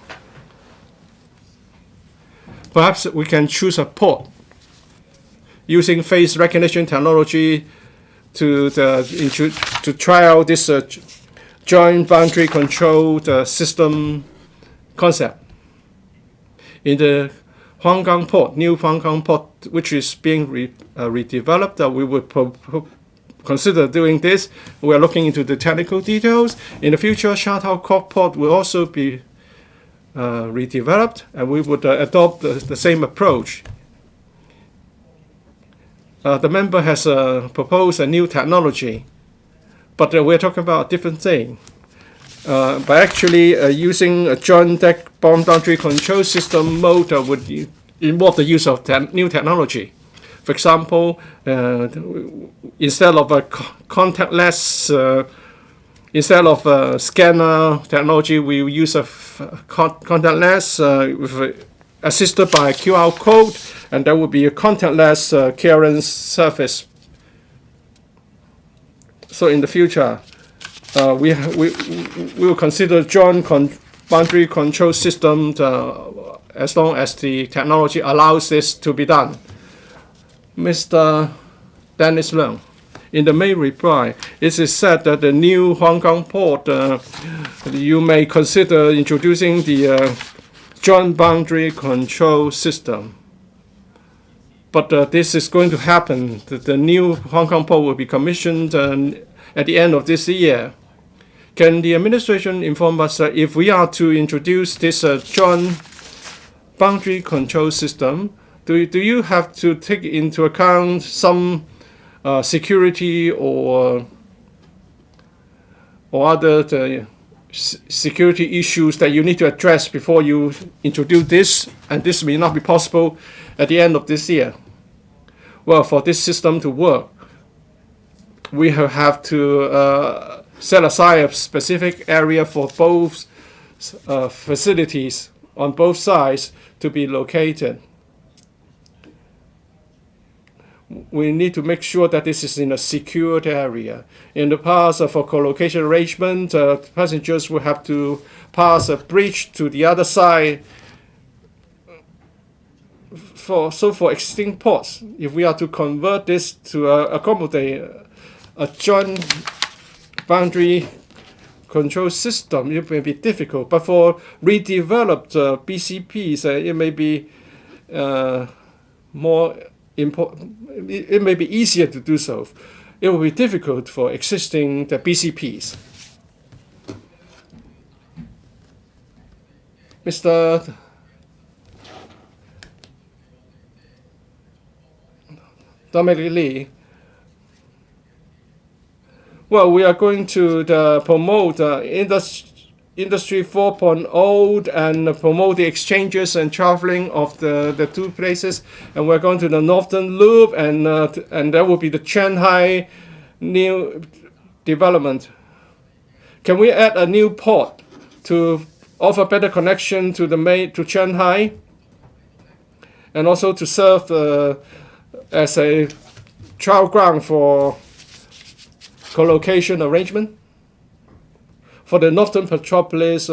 Perhaps we can choose a port using face recognition technology to try out this joint boundary control system concept. In the Hong Kong port, new Hong Kong port, which is being redeveloped, we would consider doing this. We are looking into the technical details. In the future, Sha Tao Kok port will also be redeveloped, and we would adopt the same approach. The member has proposed a new technology, but we're talking about a different thing. By actually using a joint deck boundary control system mode would involve the use of new technology. For example, instead of a contactless, instead of a scanner technology, we use a contactless assisted by a QR code, and there will be a contactless clearance service. So in the future, we will consider joint boundary control system as long as the technology allows this to be done. Mr. Dennis Leung, in the main reply, it is said that the new Hong Kong port, you may consider introducing the joint boundary control system. But this is going to happen. The new Hong Kong port will be commissioned at the end of this year. Can the administration inform us that if we are to introduce this joint boundary control system, do you have to take into account some security or other security issues that you need to address before you introduce this, and this may not be possible at the end of this year. Well, for this system to work, we have to set aside a specific area for both facilities on both sides to be located. We need to make sure that this is in a secured area. In the past, for co-location arrangement, passengers will have to pass a bridge to the other side. For existing ports, if we are to convert this to accommodate a joint boundary control system, it may be difficult. But for redeveloped BCPs, it may be more important. It may be easier to do so. It will be difficult for existing the BCPs. Mr. Dominic Lee. Well, we are going to promote Industry 4.0 and promote the exchanges and traveling of the two places. And we're going to the Northern Loop, and that will be the Shanghai new development. Can we add a new port to offer better connection to Shanghai, and also to serve as a trial ground for co-location arrangement? For the Northern Metropolis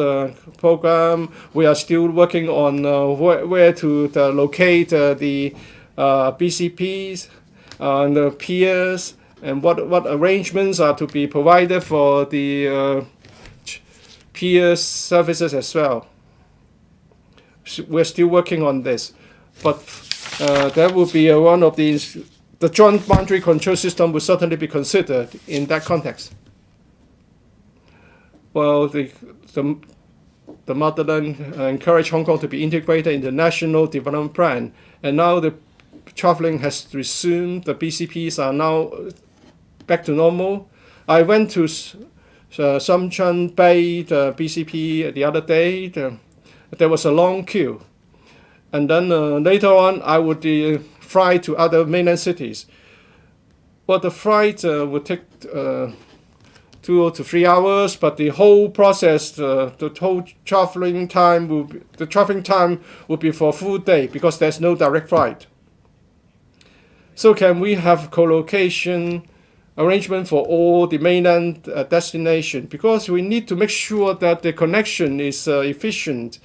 program, we are still working on where to locate the BCPs and the piers, and what arrangements are to be provided for the pier services as well. We're still working on this, but that will be one of these. The joint boundary control system will certainly be considered in that context. Well, the motherland encouraged Hong Kong to be integrated in the National Development Plan, and now the traveling has resumed. The BCPs are now back to normal. I went to Shenzhen Bay, the BCP, the other day. There was a long queue. And then later on, I would fly to other mainland cities. Well, the flight would take 2 to 3 hours, but the whole process, the whole traveling time will be for a full day because there's no direct flight. So can we have co-location arrangement for all the mainland destination? Because we need to make sure that the connection is efficient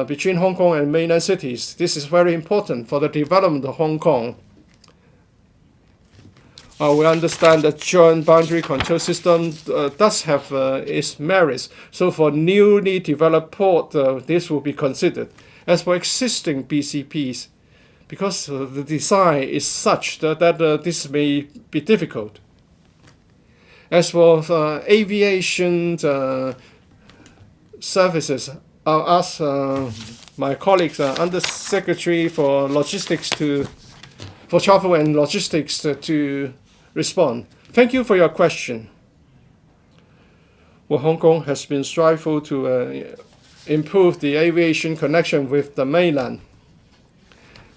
between Hong Kong and mainland cities. This is very important for the development of Hong Kong. We understand that joint boundary control system does have its merits. So for newly developed port, this will be considered. As for existing BCPs, because the design is such that this may be difficult. As for aviation services, I'll ask my colleagues, Under Secretary for Travel and Logistics, to respond. Thank you for your question. Well, Hong Kong has been striving to improve the aviation connection with the mainland.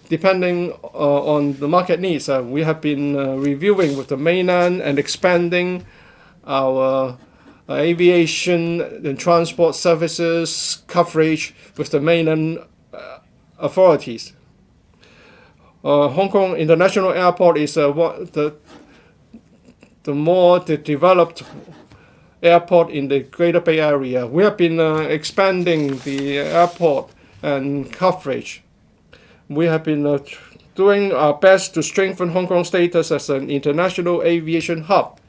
Depending on the market needs, we have been reviewing with the mainland and expanding our aviation and transport services coverage with the mainland authorities. Hong Kong International Airport is the more developed airport in the Greater Bay Area. We have been expanding the airport and coverage. We have been doing our best to strengthen Hong Kong's status as an international aviation hub,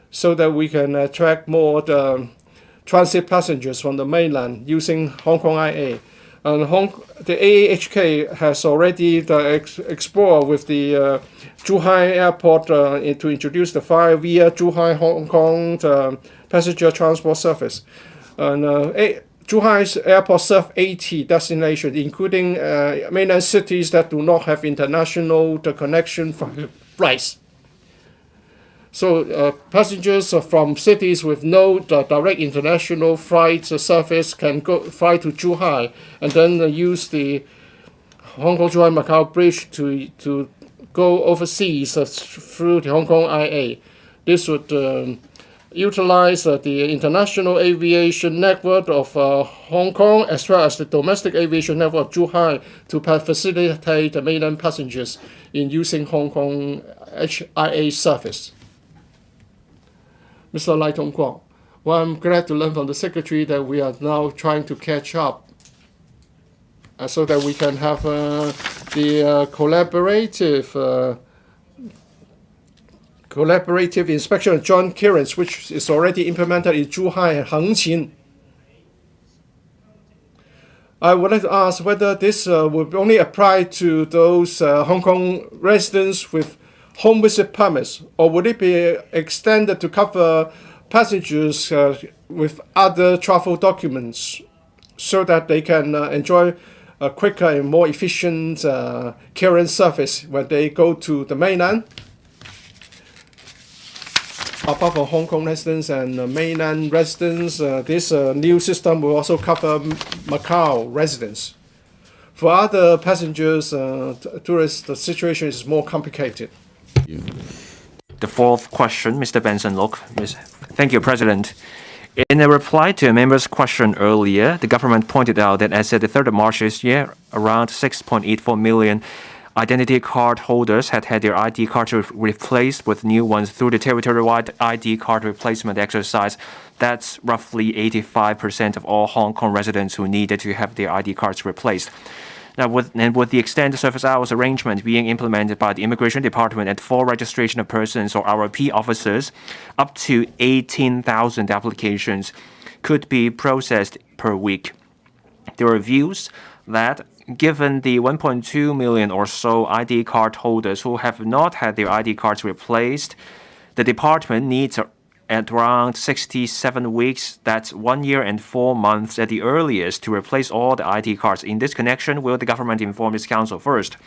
so that we can attract more transit passengers from the mainland using Hong Kong IA. And the TMHK has already explored with the Zhuhai Airport to introduce the via Zhuhai Hong Kong passenger transport service. And Zhuhai's airport serves 80 destinations, including mainland cities that do not have international connection flights. So passengers from cities with no direct international flight service can fly to Zhuhai and then use the Hong Kong-Zhuhai-Macau bridge to go overseas through the Hong Kong IA. This would utilize the international aviation network of Hong Kong as well as the domestic aviation network of Zhuhai to facilitate the mainland passengers in using Hong Kong HIA service. Mr. Lai Tongguang, well, I'm glad to learn from the Secretary that we are now trying to catch up so that we can have the collaborative inspection of joint clearance, which is already implemented in Zhuhai and Hengqin. I would like to ask whether this would only apply to those Hong Kong residents with home visit permits, or would it be extended to cover passengers with other travel documents so that they can enjoy a quicker and more efficient clearance service when they go to the mainland? Apart from Hong Kong residents and mainland residents, this new system will also cover Macau residents. For other passengers, tourists, the situation is more complicated. The fourth question, Mr. Benson Look. Thank you, President. In a reply to a member's question earlier, the government pointed out that as of the 3rd of March this year, around 6.84 million identity card holders had their ID cards replaced with new ones through the territory-wide ID card replacement exercise. That's roughly 85% of all Hong Kong residents who needed to have their ID cards replaced. Now, with the extended service hours arrangement being implemented by the Immigration Department and for registration of persons or ROP officers, up to 18,000 applications could be processed per week. There are views that given the 1.2 million or so ID card holders who have not had their ID cards replaced, the department needs at around 67 weeks, that's 1 year and 4 months at the earliest, to replace all the ID cards. In this connection, will the government inform its council first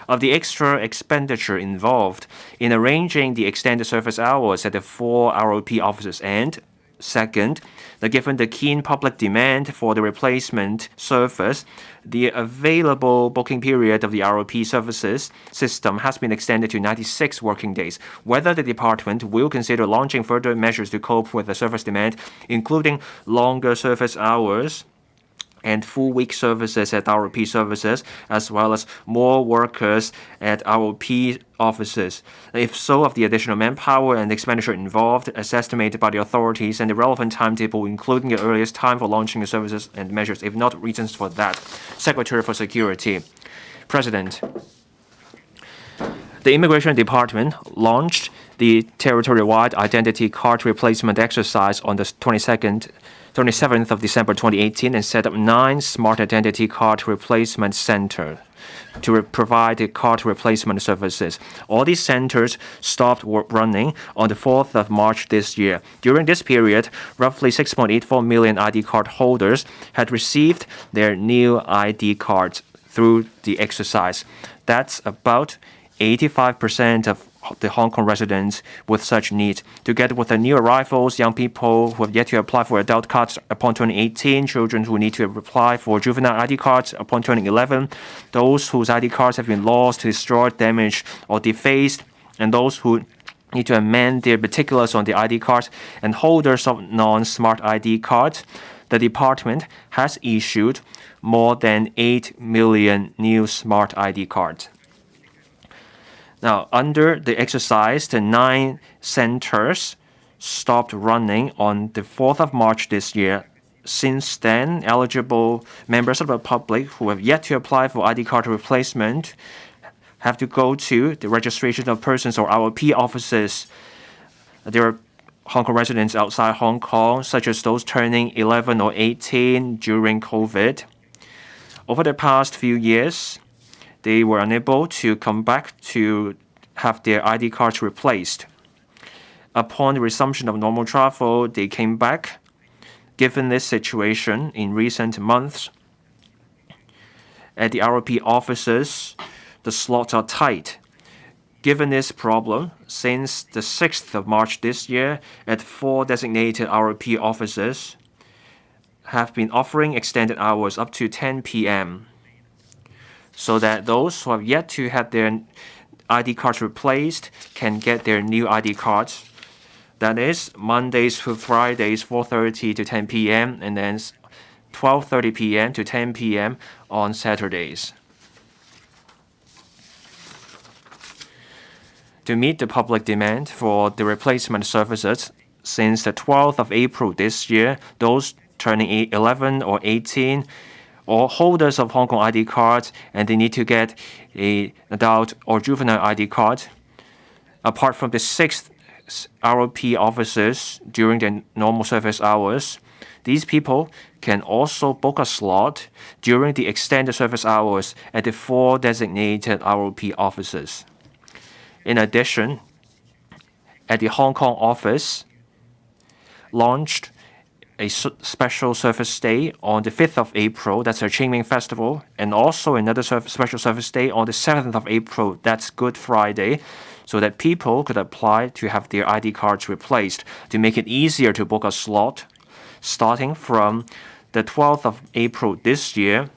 of the extra expenditure involved in arranging the extended service hours at the 4 ROP offices, and second, that given the keen public demand for the replacement service, the available booking period of the ROP services system has been extended to 96 working days. Whether the department will consider launching further measures to cope with the service demand, including longer service hours and full week services at ROP services, as well as more workers at ROP offices. If so, of the additional manpower and expenditure involved, as estimated by the authorities, and the relevant timetable, including the earliest time for launching the services and measures, if not, reasons for that. Secretary for Security. President, the Immigration Department launched the territory-wide identity card replacement exercise on the 27th of December 2018 and set up 9 smart identity card replacement centers to provide the card replacement services. All these centers stopped running on the 4th of March this year. During this period, roughly 6.84 million ID card holders had received their new ID cards through the exercise. That's about 85% of the Hong Kong residents with such needs. Together with the new arrivals, young people who have yet to apply for adult cards upon turning 18, children who need to apply for juvenile ID cards upon turning 11, those whose ID cards have been lost, destroyed, damaged, or defaced, and those who need to amend their particulars on the ID cards, and holders of non-smart ID cards, the department has issued more than 8 million new smart ID cards. Now, under the exercise, the 9 centers stopped running on the 4th of March this year. Since then, eligible members of the public who have yet to apply for ID card replacement have to go to the registration of persons or ROP offices. There are Hong Kong residents outside Hong Kong, such as those turning 11 or 18 during COVID. Over the past few years, they were unable to come back to have their ID cards replaced. Upon the resumption of normal travel, they came back. Given this situation in recent months, at the ROP offices, the slots are tight. Given this problem, since the 6th of March this year, at 4 designated ROP offices have been offering extended hours up to 10 p.m. so that those who have yet to have their ID cards replaced can get their new ID cards. That is Mondays to Fridays, 4:30 to 10 p.m. and then 12:30 p.m. to 10 p.m. on Saturdays. To meet the public demand for the replacement services, since the 12th of April this year, those turning 11 or 18 or holders of Hong Kong ID cards and they need to get an adult or juvenile ID card, apart from the 6 ROP officers during their normal service hours, these people can also book a slot during the extended service hours at the 4 designated ROP offices. In addition, at the Hong Kong office, launched a special service day on the 5th of April, that's a Qingming Festival, and also another special service day on the 7th of April, that's Good Friday, so that people could apply to have their ID cards replaced to make it easier to book a slot. Starting from the 12th of April this year,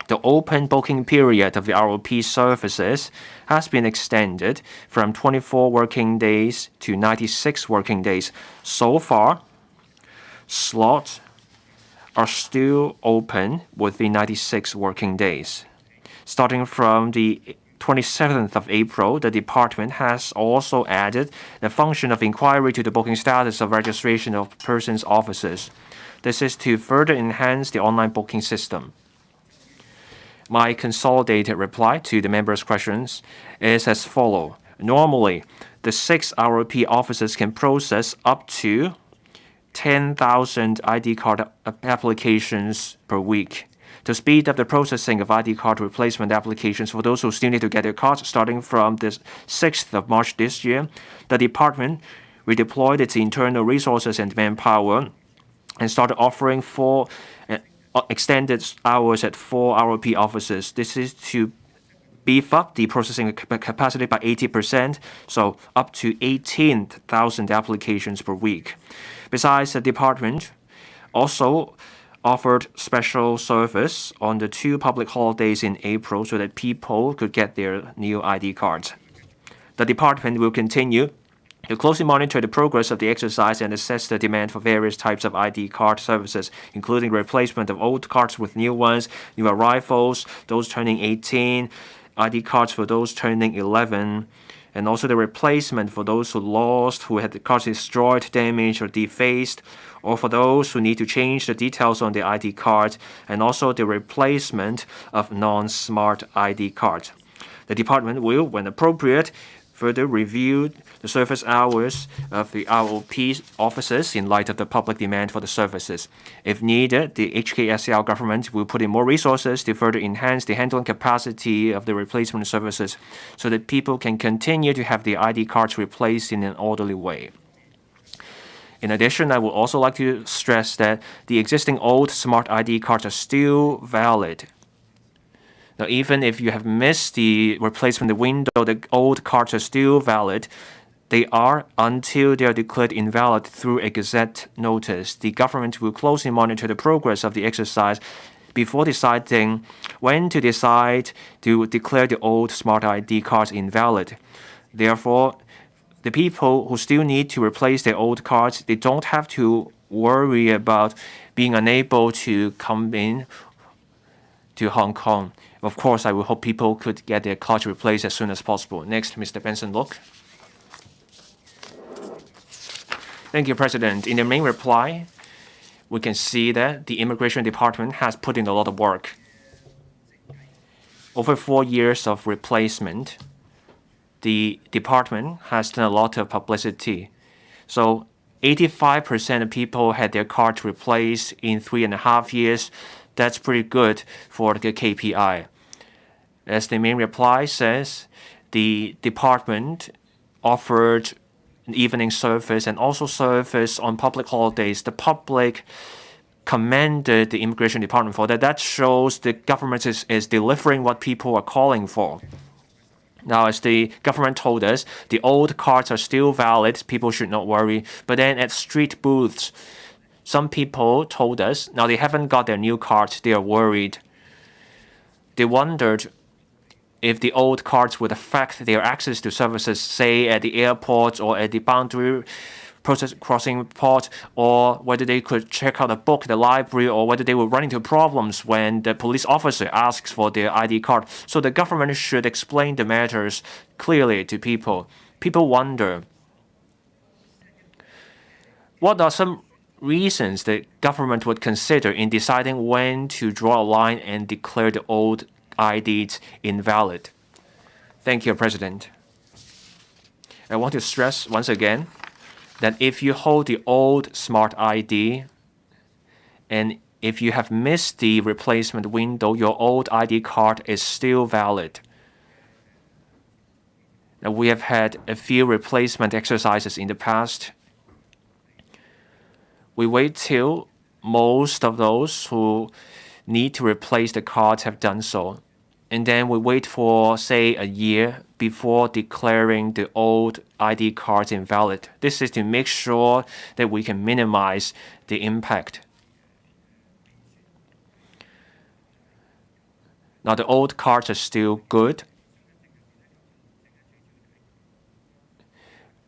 the open booking period of the ROP services has been extended from 24 working days to 96 working days. So far, slots are still open within 96 working days. Starting from the 27th of April, the department has also added the function of inquiry to the booking status of registration of persons' offices. This is to further enhance the online booking system. My consolidated reply to the members' questions is as follows. Normally, the 6 ROP offices can process up to 10,000 ID card applications per week. To speed up the processing of ID card replacement applications for those who still need to get their cards, starting from the 6th of March this year, the department redeployed its internal resources and manpower and started offering 4 extended hours at 4 ROP offices. This is to beef up the processing capacity by 80%, so up to 18,000 applications per week. Besides, the department also offered special service on the 2 public holidays in April so that people could get their new ID cards. The department will continue to closely monitor the progress of the exercise and assess the demand for various types of ID card services, including replacement of old cards with new ones, new arrivals, those turning 18, ID cards for those turning 11, and also the replacement for those who lost, who had the cards destroyed, damaged, or defaced, or for those who need to change the details on the ID card, and also the replacement of non-smart ID cards. The department will, when appropriate, further review the service hours of the ROP offices in light of the public demand for the services. If needed, the HKSL government will put in more resources to further enhance the handling capacity of the replacement services so that people can continue to have the ID cards replaced in an orderly way. In addition, I would also like to stress that the existing old smart ID cards are still valid. Now, even if you have missed the replacement window, the old cards are still valid. They are until they are declared invalid through a Gazette notice. The government will closely monitor the progress of the exercise before deciding when to decide to declare the old smart ID cards invalid. Therefore, the people who still need to replace their old cards, they don't have to worry about being unable to come in to Hong Kong. Of course, I will hope people could get their cards replaced as soon as possible. Next, Mr. Benson Look. Thank you, President. In the main reply, we can see that the Immigration Department has put in a lot of work. Over 4 years of replacement, the department has done a lot of publicity. So 85% of people had their cards replaced in 3.5 years. That's pretty good for the KPI. As the main reply says, the department offered an evening service and also service on public holidays. The public commended the Immigration Department for that. That shows the government is delivering what people are calling for. Now, as the government told us, the old cards are still valid. People should not worry. But then at street booths, some people told us, now they haven't got their new cards. They are worried. They wondered if the old cards would affect their access to services, say at the airport or at the boundary process crossing port, or whether they could check out a book at the library, or whether they would run into problems when the police officer asks for their ID card. So the government should explain the matters clearly to people. People wonder, what are some reasons the government would consider in deciding when to draw a line and declare the old IDs invalid? Thank you, President. I want to stress once again that if you hold the old smart ID and if you have missed the replacement window, your old ID card is still valid. Now, we have had a few replacement exercises in the past. We wait till most of those who need to replace the cards have done so. And then we wait for, say, a year before declaring the old ID cards invalid. This is to make sure that we can minimize the impact. Now, the old cards are still good.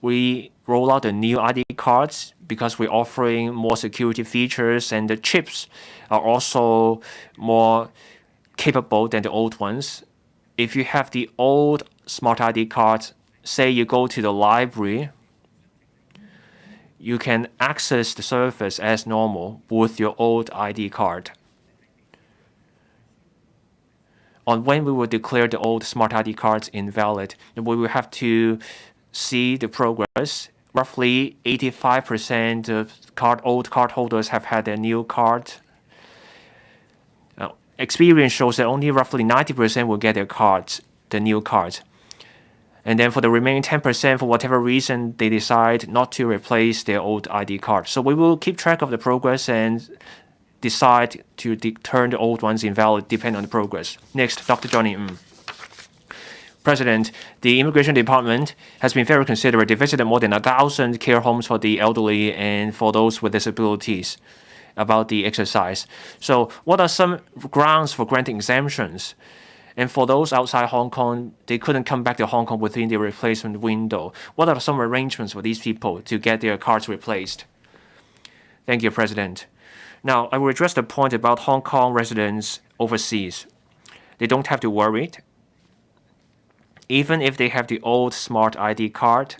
We roll out the new ID cards because we're offering more security features, and the chips are also more capable than the old ones. If you have the old smart ID card, say you go to the library, you can access the service as normal with your old ID card. On when we will declare the old smart ID cards invalid, we will have to see the progress. Roughly 85% of old cardholders have had their new card. Experience shows that only roughly 90% will get their cards, the new cards. And then for the remaining 10%, for whatever reason, they decide not to replace their old ID card. So we will keep track of the progress and decide to turn the old ones invalid depending on the progress. Next, Dr. Johnny Ng. President, the Immigration Department has been very considerate. They visited more than 1,000 care homes for the elderly and for those with disabilities about the exercise. So what are some grounds for granting exemptions? And for those outside Hong Kong, they couldn't come back to Hong Kong within the replacement window. What are some arrangements for these people to get their cards replaced? Thank you, President. Now, I will address the point about Hong Kong residents overseas. They don't have to worry. Even if they have the old smart ID card,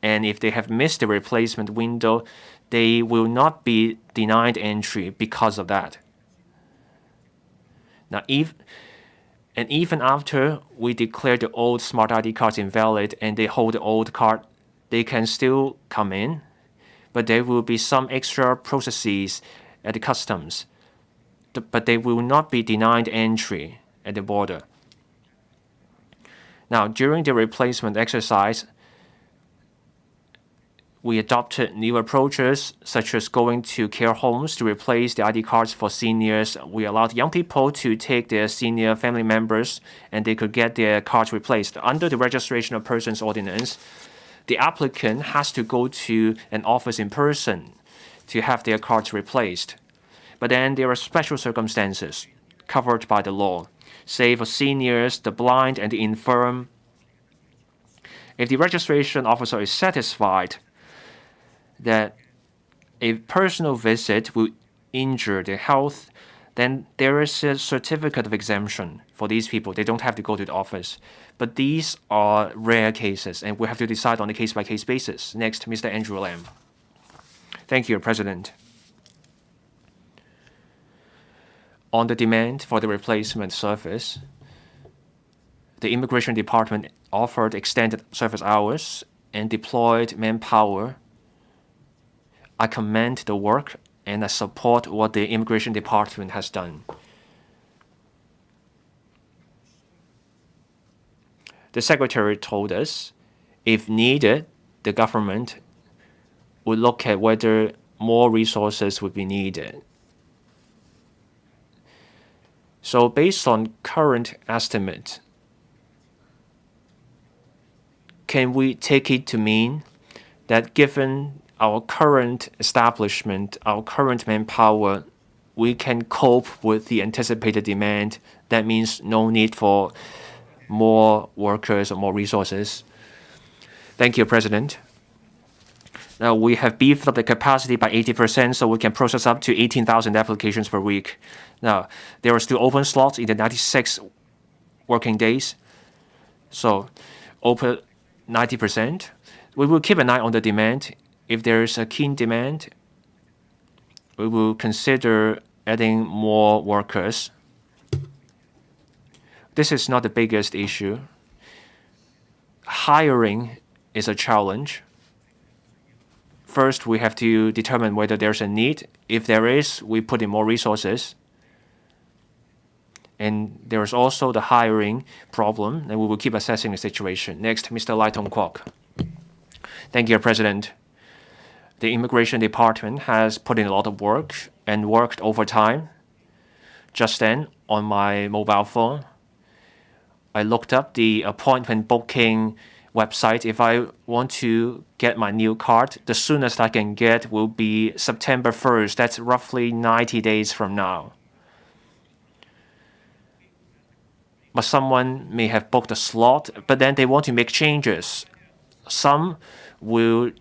and if they have missed the replacement window, they will not be denied entry because of that. Now, even after we declare the old smart ID cards invalid and they hold the old card, they can still come in, but there will be some extra processes at the customs, but they will not be denied entry at the border. Now, during the replacement exercise, we adopted new approaches, such as going to care homes to replace the ID cards for seniors. We allowed young people to take their senior family members, and they could get their cards replaced. Under the Registration of Persons Ordinance, the applicant has to go to an office in person to have their cards replaced. But then there are special circumstances covered by the law, say for seniors, the blind, and the infirm. If the registration officer is satisfied that a personal visit will injure their health, then there is a certificate of exemption for these people. They don't have to go to the office. But these are rare cases, and we have to decide on a case-by-case basis. Next, Mr. Andrew Lam. Thank you, President. On the demand for the replacement service, the Immigration Department offered extended service hours and deployed manpower. I commend the work and I support what the Immigration Department has done. The Secretary told us, if needed, the government would look at whether more resources would be needed. So based on current estimates, can we take it to mean that given our current establishment, our current manpower, we can cope with the anticipated demand? That means no need for more workers or more resources. Thank you, President. Now, we have beefed up the capacity by 80%, so we can process up to 18,000 applications per week. Now, there are still open slots in the 96 working days, so open 90%. We will keep an eye on the demand. If there is a keen demand, we will consider adding more workers. This is not the biggest issue. Hiring is a challenge. First, we have to determine whether there's a need. If there is, we put in more resources. And there's also the hiring problem, and we will keep assessing the situation. Next, Mr. Lai Tong Kwok. Thank you, President. The Immigration Department has put in a lot of work and worked overtime. Just then, on my mobile phone, I looked up the appointment booking website. If I want to get my new card, the soonest I can get will be September 1st. That's roughly 90 days from now. But someone may have booked a slot, but then they want to make changes. Some will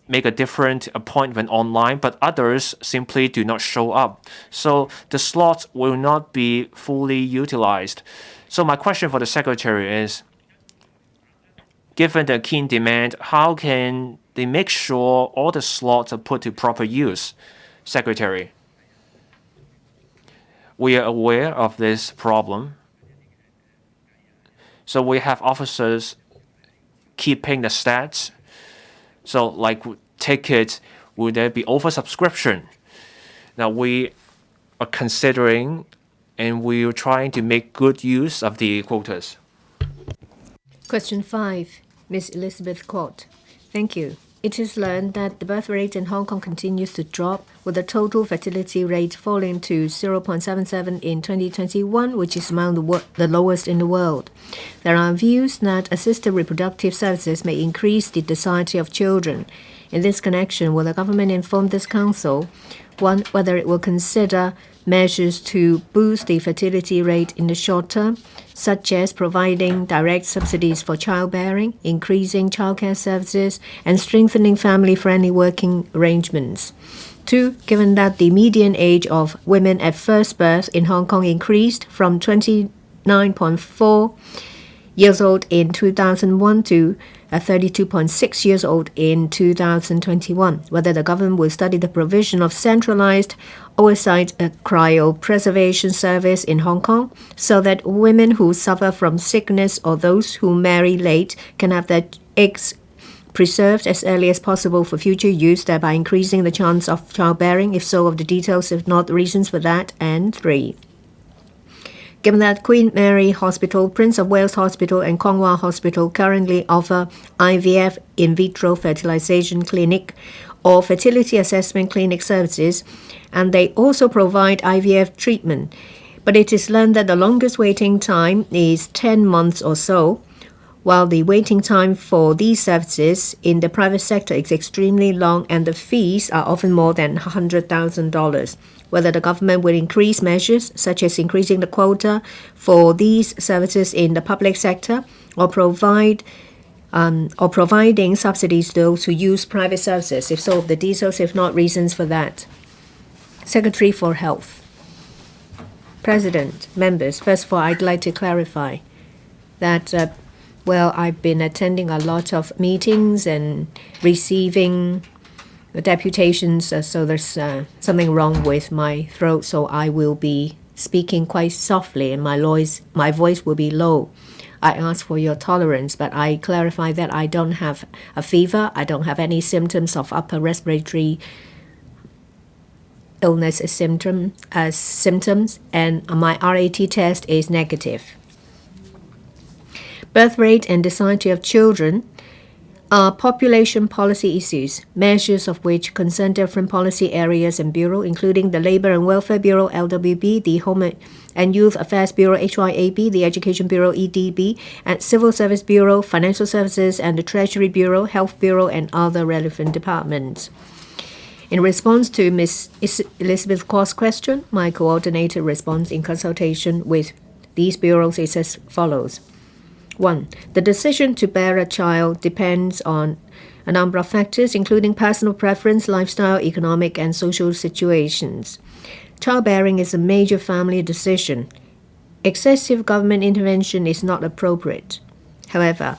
make a different appointment online, but others simply do not show up. So the slots will not be fully utilized. So my question for the Secretary is, given the keen demand, how can they make sure all the slots are put to proper use? Secretary, we are aware of this problem. So we have officers keeping the stats. So like tickets, will there be oversubscription? Now we are considering and we are trying to make good use of the quotas. Question 5, Ms. Elizabeth Court. Thank you. It is learned that the birth rate in Hong Kong continues to drop, with the total fertility rate falling to 0.77 in 2021, which is among the lowest in the world. There are views that assisted reproductive services may increase the docility of children. In this connection, will the government inform this council, 1, whether it will consider measures to boost the fertility rate in the short term, such as providing direct subsidies for childbearing, increasing childcare services, and strengthening family-friendly working arrangements. 2, given that the median age of women at first birth in Hong Kong increased from 29.4 years old in 2001 to 32.6 years old in 2021, whether the government will study the provision of centralized oocyte cryopreservation service in Hong Kong so that women who suffer from sickness or those who marry late can have their eggs preserved as early as possible for future use, thereby increasing the chance of childbearing. If so, of the details, if not, reasons for that. And 3, given that Queen Mary Hospital, Prince of Wales Hospital, and Kwong Wah Hospital currently offer IVF in vitro fertilization clinic or fertility assessment clinic services, and they also provide IVF treatment, but it is learned that the longest waiting time is 10 months or so, while the waiting time for these services in the private sector is extremely long and the fees are often more than $100,000. Whether the government will increase measures such as increasing the quota for these services in the public sector or providing subsidies to those who use private services. If so, of the details, if not, reasons for that. Secretary for Health. President, members, first of all, I'd like to clarify that I've been attending a lot of meetings and receiving deputations, so there's something wrong with my throat, so I will be speaking quite softly and my voice will be low. I ask for your tolerance, but I clarify that I don't have a fever, I don't have any symptoms of upper respiratory illness symptoms, and my RAT test is negative. Birth rate and docility of children are population policy issues, measures of which concern different policy areas and bureau, including the Labor and Welfare Bureau, LWB, the Home and Youth Affairs Bureau, HYAB, the Education Bureau, EDB, and Civil Service Bureau, Financial Services, and the Treasury Bureau, Health Bureau, and other relevant departments. In response to Ms. Elizabeth Kwok's question, my coordinated response in consultation with these bureaus is as follows. 1. The decision to bear a child depends on a number of factors, including personal preference, lifestyle, economic, and social situations. Childbearing is a major family decision. Excessive government intervention is not appropriate. However,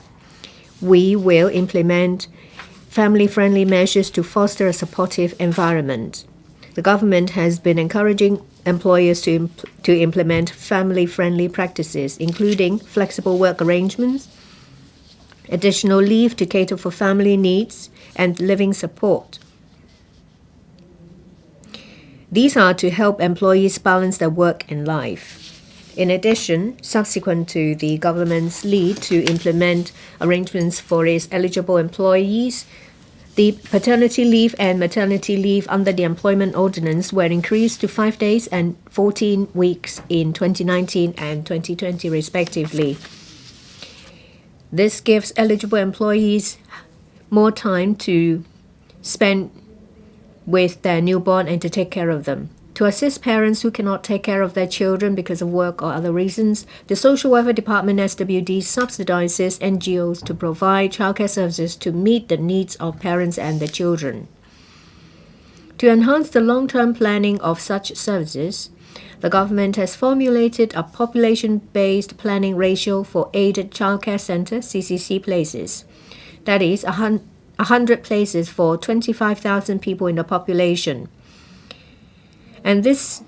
we will implement family-friendly measures to foster a supportive environment. The government has been encouraging employers to implement family-friendly practices, including flexible work arrangements, additional leave to cater for family needs, and living support. These are to help employees balance their work and life. In addition, subsequent to the government's lead to implement arrangements for its eligible employees, the paternity leave and maternity leave under the Employment Ordinance were increased to 5 days and 14 weeks in 2019 and 2020, respectively. This gives eligible employees more time to spend with their newborn and to take care of them. To assist parents who cannot take care of their children because of work or other reasons, the Social Welfare Department (SWD) subsidizes NGOs to provide childcare services to meet the needs of parents and their children. To enhance the long-term planning of such services, the government has formulated a population-based planning ratio for aided childcare center (CCC) places. That is, 100 places for 25,000 people in the population. And this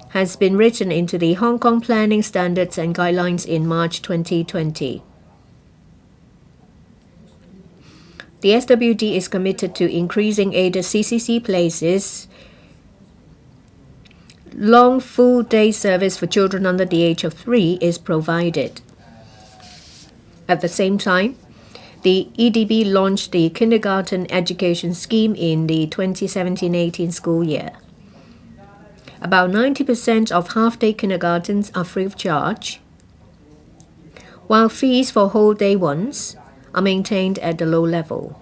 has been written into the Hong Kong Planning Standards and Guidelines in March 2020. The SWD is committed to increasing aided CCC places. Long full-day service for children under the age of 3 is provided. At the same time, the EDB launched the kindergarten education scheme in the 2017-18 school year. About 90% of half-day kindergartens are free of charge, while fees for whole-day ones are maintained at the low level.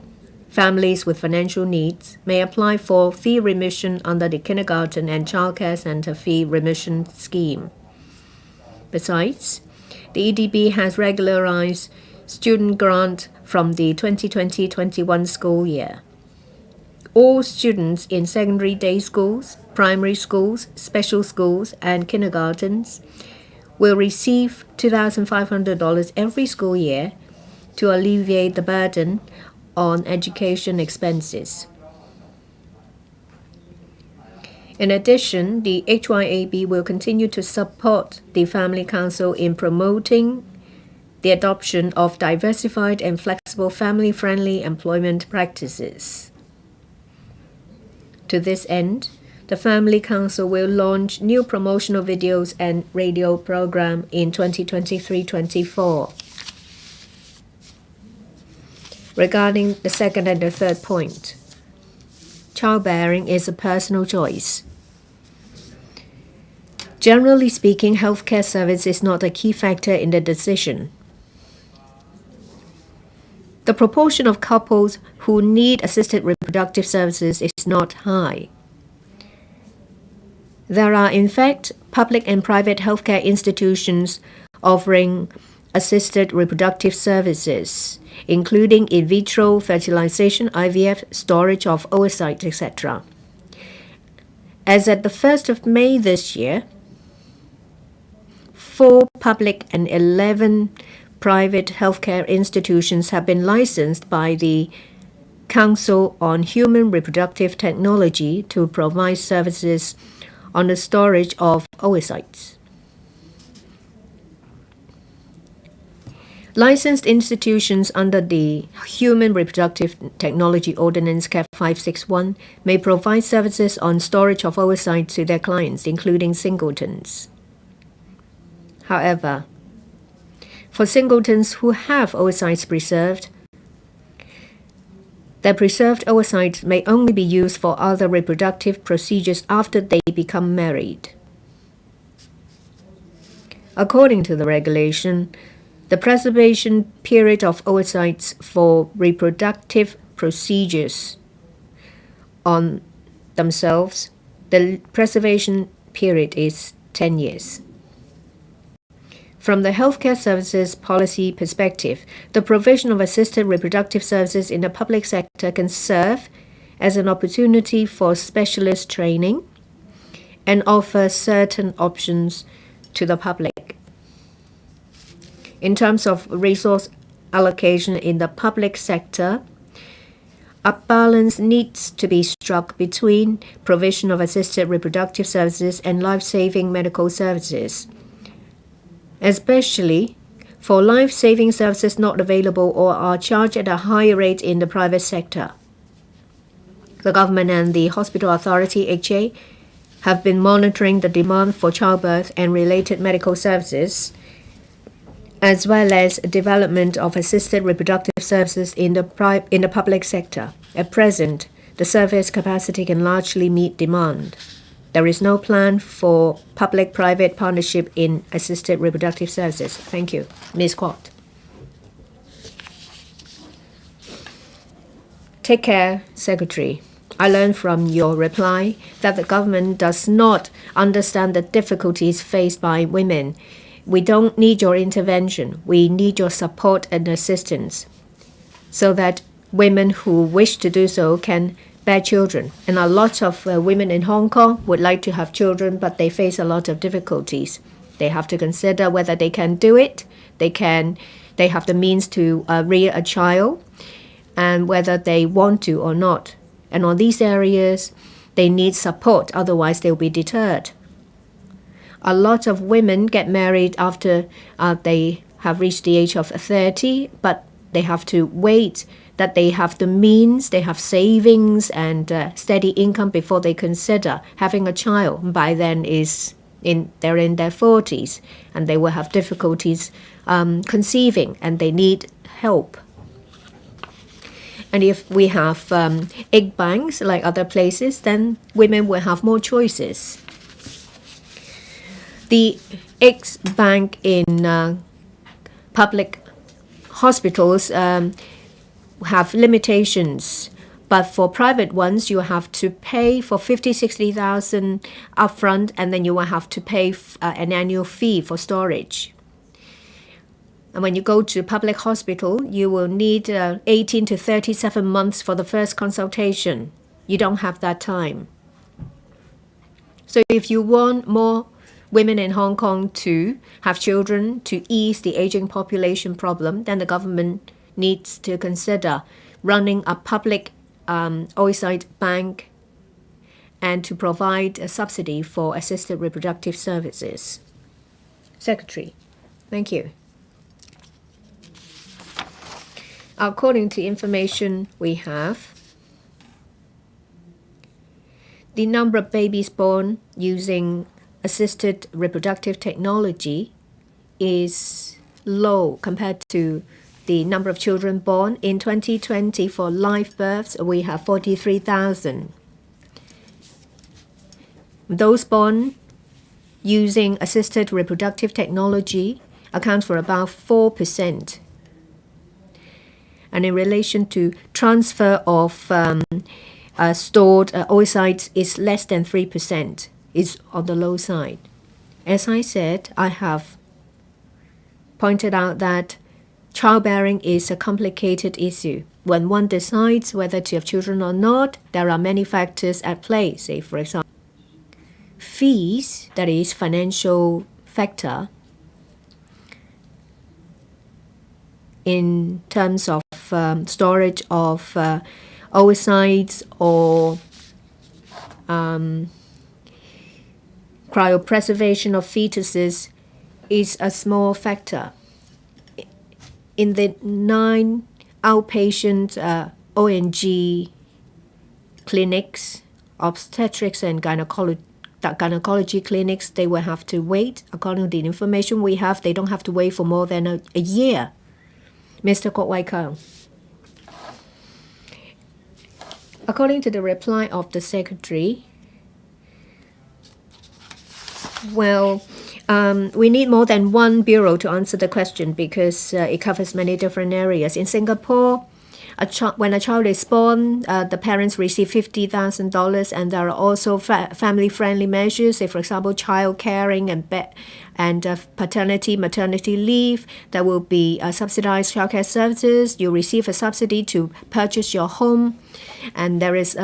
Families with financial needs may apply for fee remission under the Kindergarten and Childcare Center Fee Remission Scheme. Besides, the EDB has regularized student grant from the 2020-21 school year. All students in secondary day schools, primary schools, special schools, and kindergartens will receive $2,500 every school year to alleviate the burden on education expenses. In addition, the HYAB will continue to support the Family Council in promoting the adoption of diversified and flexible family-friendly employment practices. To this end, the Family Council will launch new promotional videos and radio program in 2023-24. Regarding the second and the third point, childbearing is a personal choice. Generally speaking, healthcare service is not a key factor in the decision. The proportion of couples who need assisted reproductive services is not high. There are, in fact, public and private healthcare institutions offering assisted reproductive services, including in vitro fertilization, IVF, storage of oocytes, etc. As at the 1st of May this year, 4 public and 11 private healthcare institutions have been licensed by the Council on Human Reproductive Technology to provide services on the storage of oocytes. Licensed institutions under the Human Reproductive Technology Ordinance Cap 561 may provide services on storage of oocytes to their clients, including singletons. However, for singletons who have oocytes preserved, that preserved oocytes may only be used for other reproductive procedures after they become married. According to the regulation, the preservation period of oocytes for reproductive procedures on themselves, the preservation period is 10 years. From the healthcare services policy perspective, the provision of assisted reproductive services in the public sector can serve as an opportunity for specialist training and offer certain options to the public. In terms of resource allocation in the public sector, a balance needs to be struck between provision of assisted reproductive services and life-saving medical services, especially for life-saving services not available or are charged at a higher rate in the private sector. The government and the Hospital Authority HA have been monitoring the demand for childbirth and related medical services, as well as development of assisted reproductive services in the public sector. At present, the service capacity can largely meet demand. There is no plan for public-private partnership in assisted reproductive services. Thank you. Ms. Kwok. Take care, Secretary. I learned from your reply that the government does not understand the difficulties faced by women. We don't need your intervention. We need your support and assistance so that women who wish to do so can bear children. And a lot of women in Hong Kong would like to have children, but they face a lot of difficulties. They have to consider whether they can do it. They have the means to rear a child, and whether they want to or not. And on these areas, they need support, otherwise they'll be deterred. A lot of women get married after they have reached the age of 30, but they have to wait that they have the means, they have savings and steady income before they consider having a child. By then they're in their 40s, and they will have difficulties conceiving, and they need help. And if we have egg banks like other places, then women will have more choices. The egg bank in public hospitals have limitations, but for private ones, you have to pay for 50,000-60,000 upfront, and then you will have to pay an annual fee for storage. And when you go to public hospital, you will need 18 to 37 months for the first consultation. You don't have that time. So if you want more women in Hong Kong to have children to ease the aging population problem, then the government needs to consider running a public oocyte bank and to provide a subsidy for assisted reproductive services. Secretary, thank you. According to information we have, the number of babies born using assisted reproductive technology is low compared to the number of children born. In 2020, for live births, we have 43,000. Those born using assisted reproductive technology account for about 4%. And in relation to transfer of stored oocytes is less than 3%, is on the low side. As I said, I have pointed out that childbearing is a complicated issue. When one decides whether to have children or not, there are many factors at play. Say, for example, fees, that is financial factor, in terms of storage of oocytes or cryopreservation of fetuses is a small factor. In the 9 outpatient ONG clinics, obstetrics and gynecology clinics, they will have to wait. According to the information we have, they don't have to wait for more than a year. Mr. Kwok Wai Kang. According to the reply of the Secretary, well, we need more than one bureau to answer the question because it covers many different areas. In Singapore, when a child is born, the parents receive $50,000, and there are also family-friendly measures, say, for example, child caring and paternity, maternity leave. There will be subsidized childcare services. You receive a subsidy to purchase your home. And there is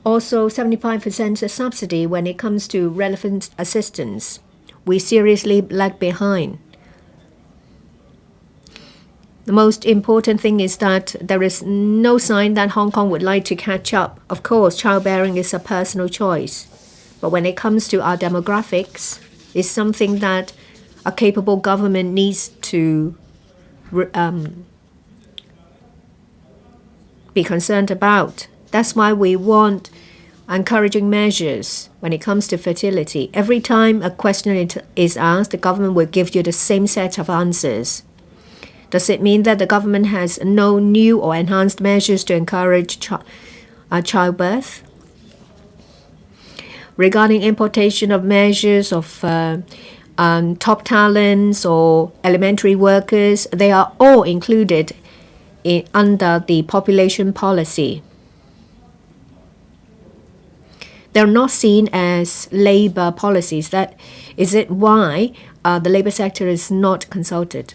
also 75% subsidy when it comes to relevant assistance. We seriously lag behind. The most important thing is that there is no sign that Hong Kong would like to catch up. Of course, childbearing is a personal choice. But when it comes to our demographics, it's something that a capable government needs to be concerned about. That's why we want encouraging measures when it comes to fertility. Every time a question is asked, the government will give you the same set of answers. Does it mean that the government has no new or enhanced measures to encourage childbirth? Regarding importation of measures of top talents or elementary workers, they are all included under the population policy. They're not seen as labor policies. That is it why the labor sector is not consulted.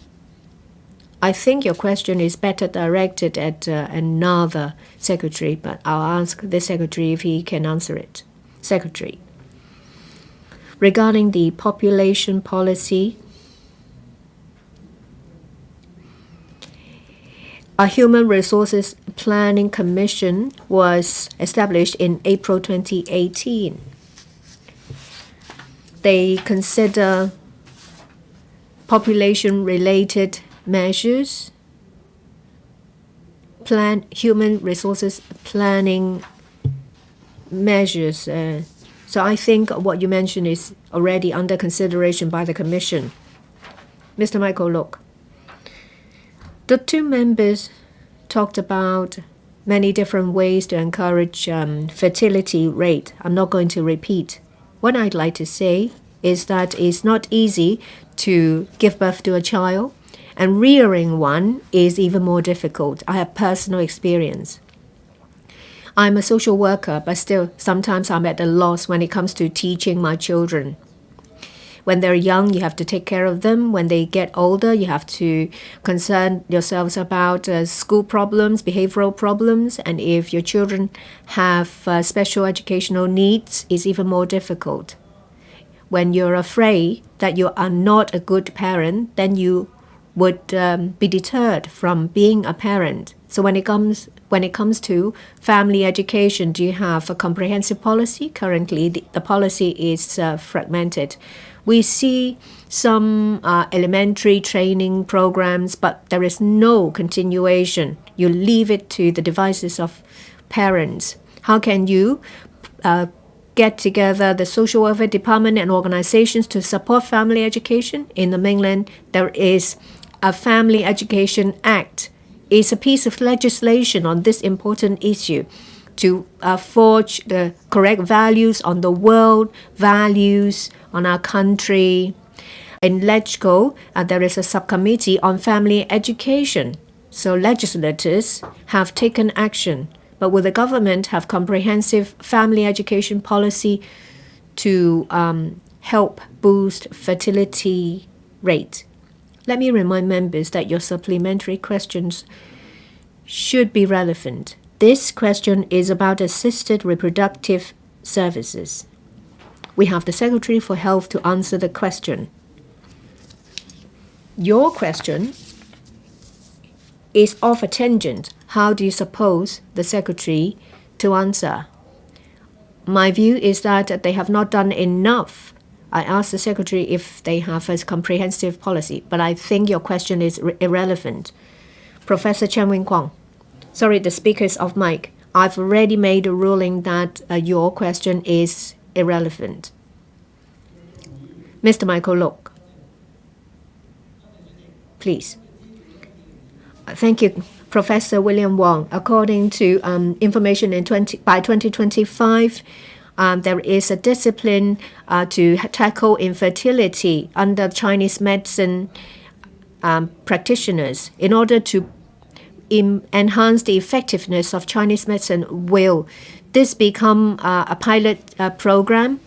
I think your question is better directed at another secretary, but I'll ask the secretary if he can answer it. Secretary. Regarding the population policy, a Human Resources Planning Commission was established in April 2018. They consider population-related measures, human resources planning measures. So I think what you mentioned is already under consideration by the Commission. Mr. Michael Look. The two members talked about many different ways to encourage fertility rate. I'm not going to repeat. What I'd like to say is that it's not easy to give birth to a child, and rearing one is even more difficult. I have personal experience. I'm a social worker, but still sometimes I'm at a loss when it comes to teaching my children. When they're young, you have to take care of them. When they get older, you have to concern yourselves about school problems, behavioral problems. And if your children have special educational needs, it's even more difficult. When you're afraid that you are not a good parent, then you would be deterred from being a parent. So when it comes to family education, do you have a comprehensive policy? Currently, the policy is fragmented. We see some elementary training programs, but there is no continuation. You leave it to the devices of parents. How can you get together the social welfare department and organizations to support family education? In the mainland, there is a Family Education Act. It's a piece of legislation on this important issue to forge the correct values on the world, values on our country. In LegCo, there is a subcommittee on family education. So legislators have taken action. But will the government have comprehensive family education policy to help boost fertility rate? Let me remind members that your supplementary questions should be relevant. This question is about assisted reproductive services. We have the Secretary for Health to answer the question. Your question is off a tangent. How do you suppose the Secretary to answer? My view is that they have not done enough. I asked the Secretary if they have a comprehensive policy, but I think your question is irrelevant. Professor Chen Wing-Kwong. Sorry, the speaker is off mic. I've already made a ruling that your question is irrelevant. Mr. Michael Look. Please. Thank you. Professor William Wong, according to information by 2025, there is a discipline to tackle infertility under Chinese medicine practitioners. In order to enhance the effectiveness of Chinese medicine, will this become a pilot program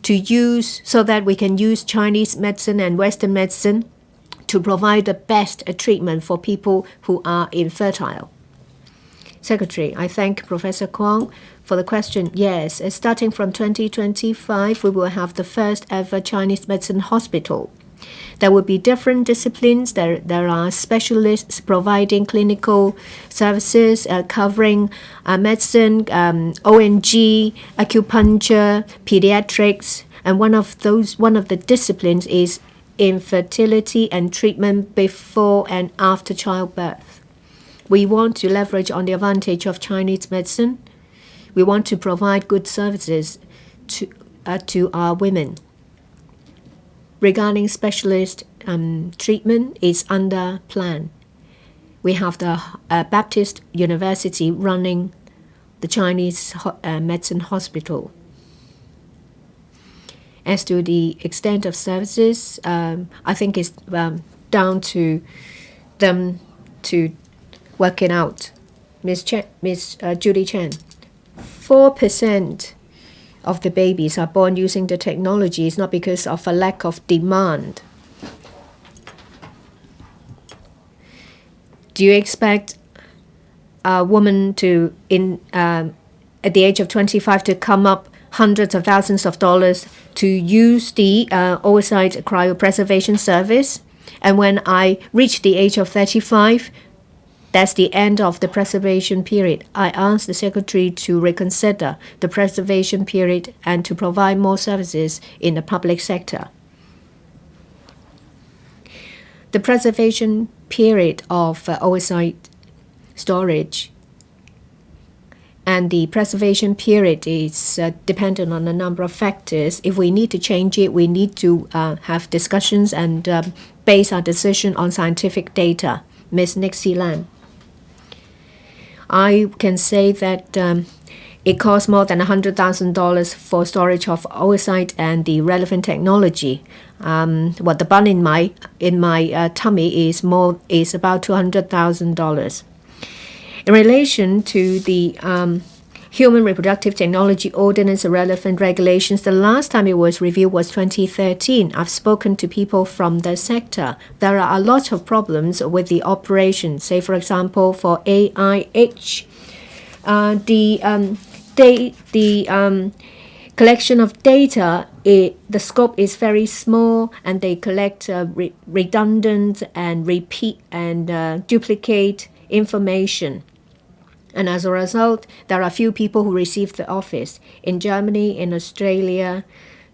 to use so that we can use Chinese medicine and Western medicine to provide the best treatment for people who are infertile? Secretary, I thank Professor Kwong for the question. Yes, starting from 2025, we will have the first ever Chinese medicine hospital. There will be different disciplines. There are specialists providing clinical services covering medicine, ONG, acupuncture, pediatrics, and one of the disciplines is infertility and treatment before and after childbirth. We want to leverage on the advantage of Chinese medicine. We want to provide good services to our women. Regarding specialist treatment, is under plan. We have the Baptist University running the Chinese medicine hospital. As to the extent of services, I think it's down to them to work it out. Ms. Judy Chen, 4% of the babies are born using the technology. It's not because of a lack of demand. Do you expect a woman to, at the age of 25, to come up hundreds of thousands of dollars to use the oocyte cryopreservation service? And when I reach the age of 35, that's the end of the preservation period. I asked the Secretary to reconsider the preservation period and to provide more services in the public sector. The preservation period of oocyte storage and the preservation period is dependent on a number of factors. If we need to change it, we need to have discussions and base our decision on scientific data. Ms. Nixie Lam. I can say that it costs more than $100,000 for storage of oocyte and the relevant technology. What the bun in my tummy is about $200,000. In relation to the Human Reproductive Technology Ordinance and relevant regulations, the last time it was reviewed was 2013. I've spoken to people from the sector. There are a lot of problems with the operation. Say, for example, for AIH, the collection of data, the scope is very small, and they collect redundant and repeat and duplicate information. And as a result, there are few people who receive the office. In Germany, in Australia,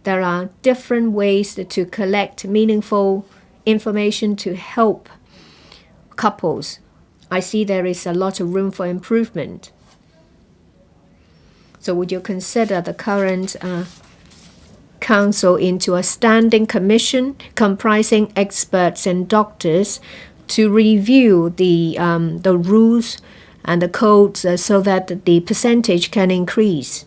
there are different ways to collect meaningful information to help couples. I see there is a lot of room for improvement. So would you consider the current council into a standing commission comprising experts and doctors to review the rules and the codes so that the percentage can increase?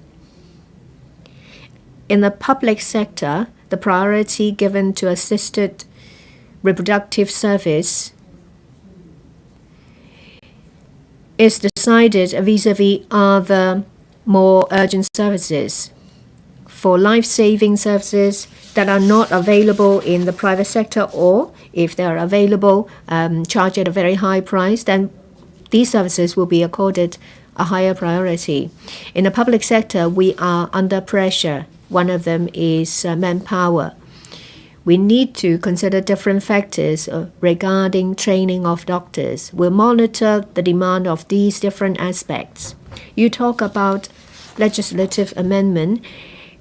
In the public sector, the priority given to assisted reproductive service is decided vis-a-vis other more urgent services. For life-saving services that are not available in the private sector, or if they are available, charged at a very high price, then these services will be accorded a higher priority. In the public sector, we are under pressure. One of them is manpower. We need to consider different factors regarding training of doctors. We'll monitor the demand of these different aspects. You talk about legislative amendment.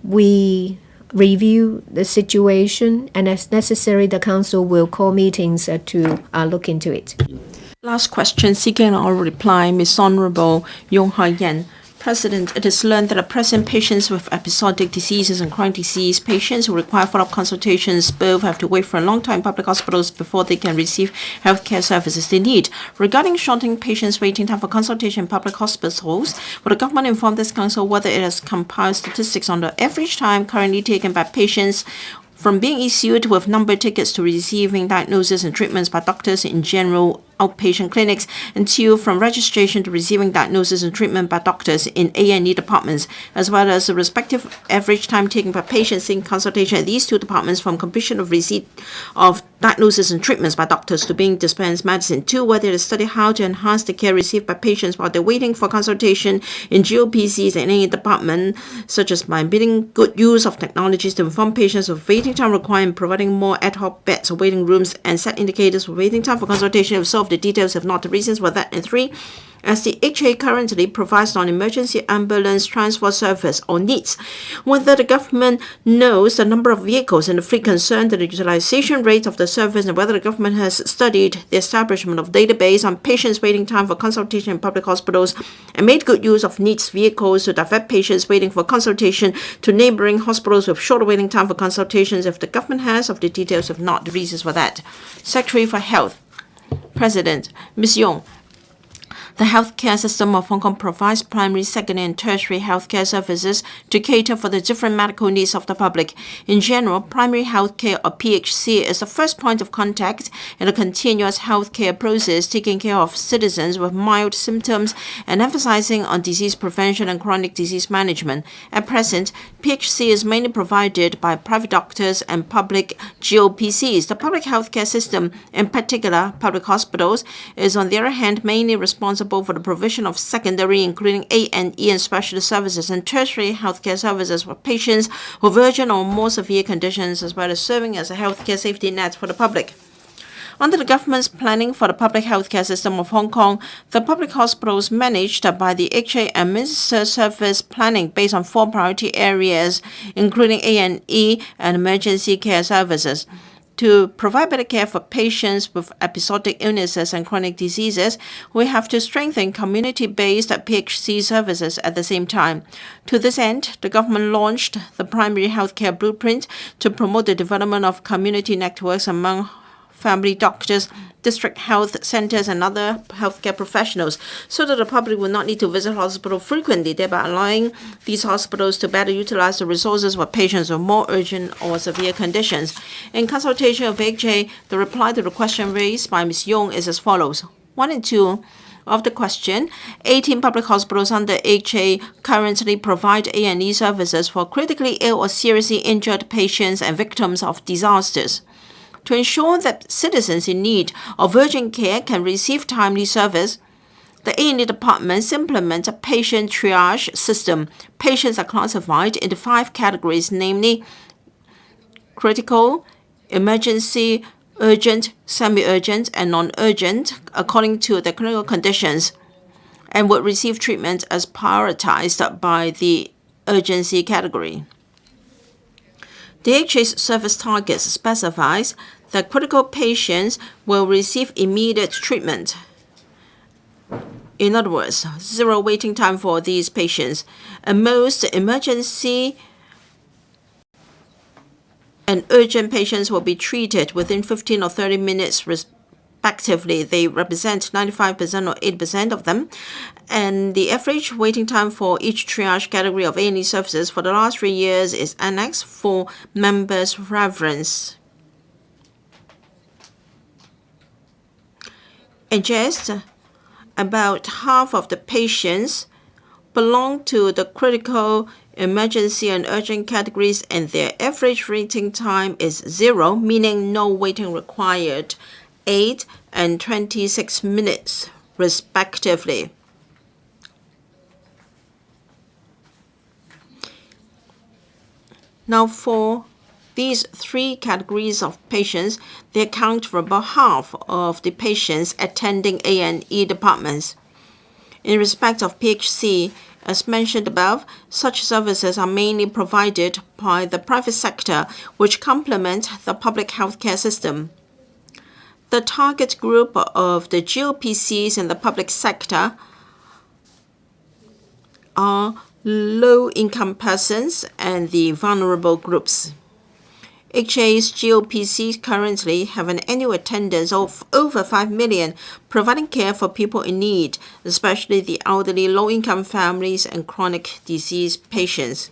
We review the situation, and as necessary, the council will call meetings to look into it. Last question, seeking our reply, Ms. Honorable Yong Hai Yan. President, it is learned that at present patients with episodic diseases and chronic disease, patients who require follow-up consultations both have to wait for a long time in public hospitals before they can receive healthcare services they need. Regarding shortening patients' waiting time for consultation in public hospitals, will the government inform this council whether it has compiled statistics on the average time currently taken by patients from being issued with number tickets to receiving diagnosis and treatments by doctors in general outpatient clinics, and 2, from registration to receiving diagnosis and treatment by doctors in A&E departments, as well as the respective average time taken by patients in consultation at these 2 departments from completion of receipt of diagnosis and treatments by doctors to being dispensed medicine. 2, whether it is study how to enhance the care received by patients while they're waiting for consultation in GOPCs and A&E department, such as by making good use of technologies to inform patients of waiting time requirement, providing more ad hoc beds or waiting rooms, and set indicators for waiting time for consultation. If so, the details, if not the reasons for that. And 3, as the HA currently provides non-emergency ambulance transport service or needs, whether the government knows the number of vehicles in the fleet concerned, the utilization rate of the service, and whether the government has studied the establishment of database on patients waiting time for consultation in public hospitals and made good use of needs vehicles to divert patients waiting for consultation to neighboring hospitals with shorter waiting time for consultations. If the government has, of the details, if not the reasons for that. Secretary for Health. President, Ms. Yong, the healthcare system of Hong Kong provides primary, secondary, and tertiary healthcare services to cater for the different medical needs of the public. In general, primary healthcare, or PHC, is the first point of contact in a continuous healthcare process, taking care of citizens with mild symptoms and emphasizing on disease prevention and chronic disease management. At present, PHC is mainly provided by private doctors and public GOPCs. The public healthcare system, in particular public hospitals, is on the other hand mainly responsible for the provision of secondary, including A&E and specialist services, and tertiary healthcare services for patients with urgent or more severe conditions, as well as serving as a healthcare safety net for the public. Under the government's planning for the public healthcare system of Hong Kong, the public hospitals managed by the HA administer service planning based on 4 priority areas, including A&E and emergency care services. To provide better care for patients with episodic illnesses and chronic diseases, we have to strengthen community-based PHC services at the same time. To this end, the government launched the Primary Healthcare Blueprint to promote the development of community networks among family doctors, district health centers, and other healthcare professionals, so that the public will not need to visit hospital frequently, thereby allowing these hospitals to better utilize the resources for patients with more urgent or severe conditions. In consultation of HA, the reply to the question raised by Ms. Yong is as follows. 1 and 2 of the question, 18 public hospitals under HA currently provide A&E services for critically ill or seriously injured patients and victims of disasters. To ensure that citizens in need of urgent care can receive timely service, the A&E departments implement a patient triage system. Patients are classified into 5 categories, namely critical, emergency, urgent, semi-urgent, and non-urgent, according to their clinical conditions, and would receive treatment as prioritized by the urgency category. The HA's service targets specifies that critical patients will receive immediate treatment. In other words, 0 waiting time for these patients. And most emergency and urgent patients will be treated within 15 or 30 minutes respectively. They represent 95% or 8% of them. And the average waiting time for each triage category of A&E services for the last 3 years is annexed for members' reference. And just about half of the patients belong to the critical, emergency, and urgent categories, and their average waiting time is 0, meaning no waiting required, 8 and 26 minutes, respectively. Now, for these 3 categories of patients, they account for about half of the patients attending A&E departments. In respect of PHC, as mentioned above, such services are mainly provided by the private sector, which complement the public healthcare system. The target group of the GOPCs in the public sector are low-income persons and the vulnerable groups. HA's GOPCs currently have an annual attendance of over 5 million, providing care for people in need, especially the elderly, low-income families, and chronic disease patients.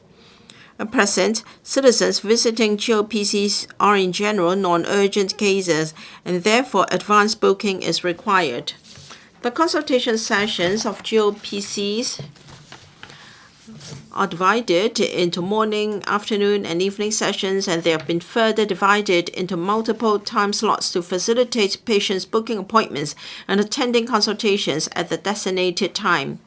At present, citizens visiting GOPCs are in general non-urgent cases, and therefore advance booking is required. The consultation sessions of GOPCs are divided into morning, afternoon, and evening sessions, and they have been further divided into multiple time slots to facilitate patients booking appointments and attending consultations at the designated time.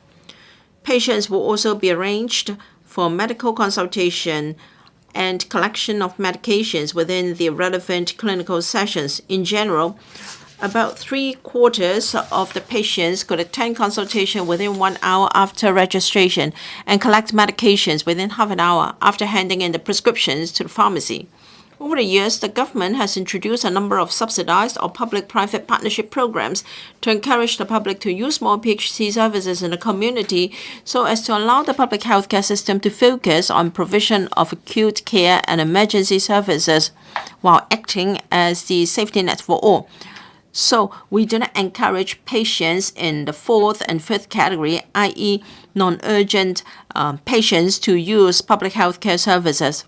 Patients will also be arranged for medical consultation and collection of medications within the relevant clinical sessions. In general, about 3/4 of the patients could attend consultation within 1 hour after registration and collect medications within half an hour after handing in the prescriptions to the pharmacy. Over the years, the government has introduced a number of subsidized or public-private partnership programs to encourage the public to use more PHC services in the community so as to allow the public healthcare system to focus on provision of acute care and emergency services while acting as the safety net for all. So we do not encourage patients in the fourth and fifth category, i.e. non-urgent patients, to use public healthcare services.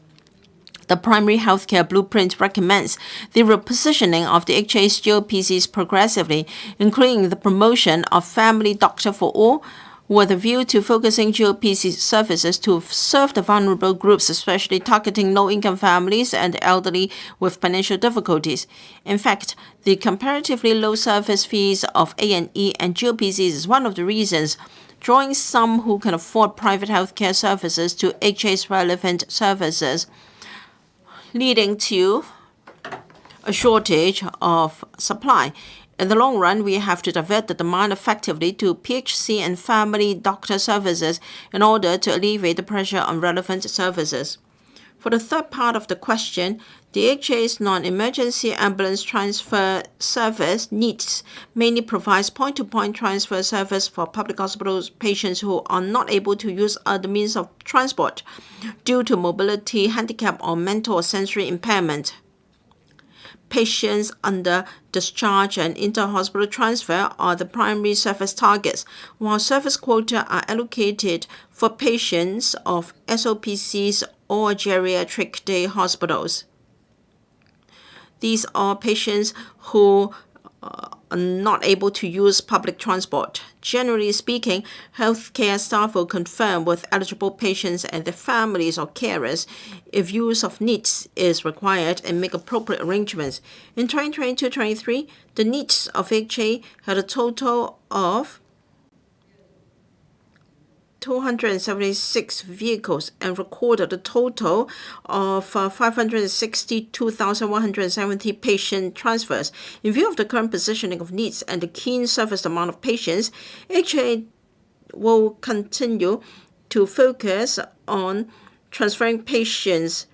The Primary Healthcare Blueprint recommends the repositioning of the HA's GOPCs progressively, including the promotion of Family Doctor for All, with a view to focusing GOPC services to serve the vulnerable groups, especially targeting low-income families and the elderly with financial difficulties. In fact, the comparatively low service fees of A&E and GOPCs is one of the reasons drawing some who can afford private healthcare services to HA's relevant services, leading to a shortage of supply. In the long run, we have to divert the demand effectively to PHC and family doctor services in order to alleviate the pressure on relevant services. For the third part of the question, the HA's non-emergency ambulance transfer service NEETS mainly provides point-to-point transfer service for public hospitals patients who are not able to use other means of transport due to mobility, handicap, or mental or sensory impairment. Patients under discharge and inter-hospital transfer are the primary service targets, while service quota are allocated for patients of SOPCs or geriatric day hospitals. These are patients who are not able to use public transport. Generally speaking, healthcare staff will confirm with eligible patients and their families or carers if use of NEETS is required and make appropriate arrangements. In 2022-23, the NEETS of HA had a total of 276 vehicles and recorded a total of 562,170 patient transfers. In view of the current positioning of needs and the keen service demand of patients, HA will continue to focus on transferring patients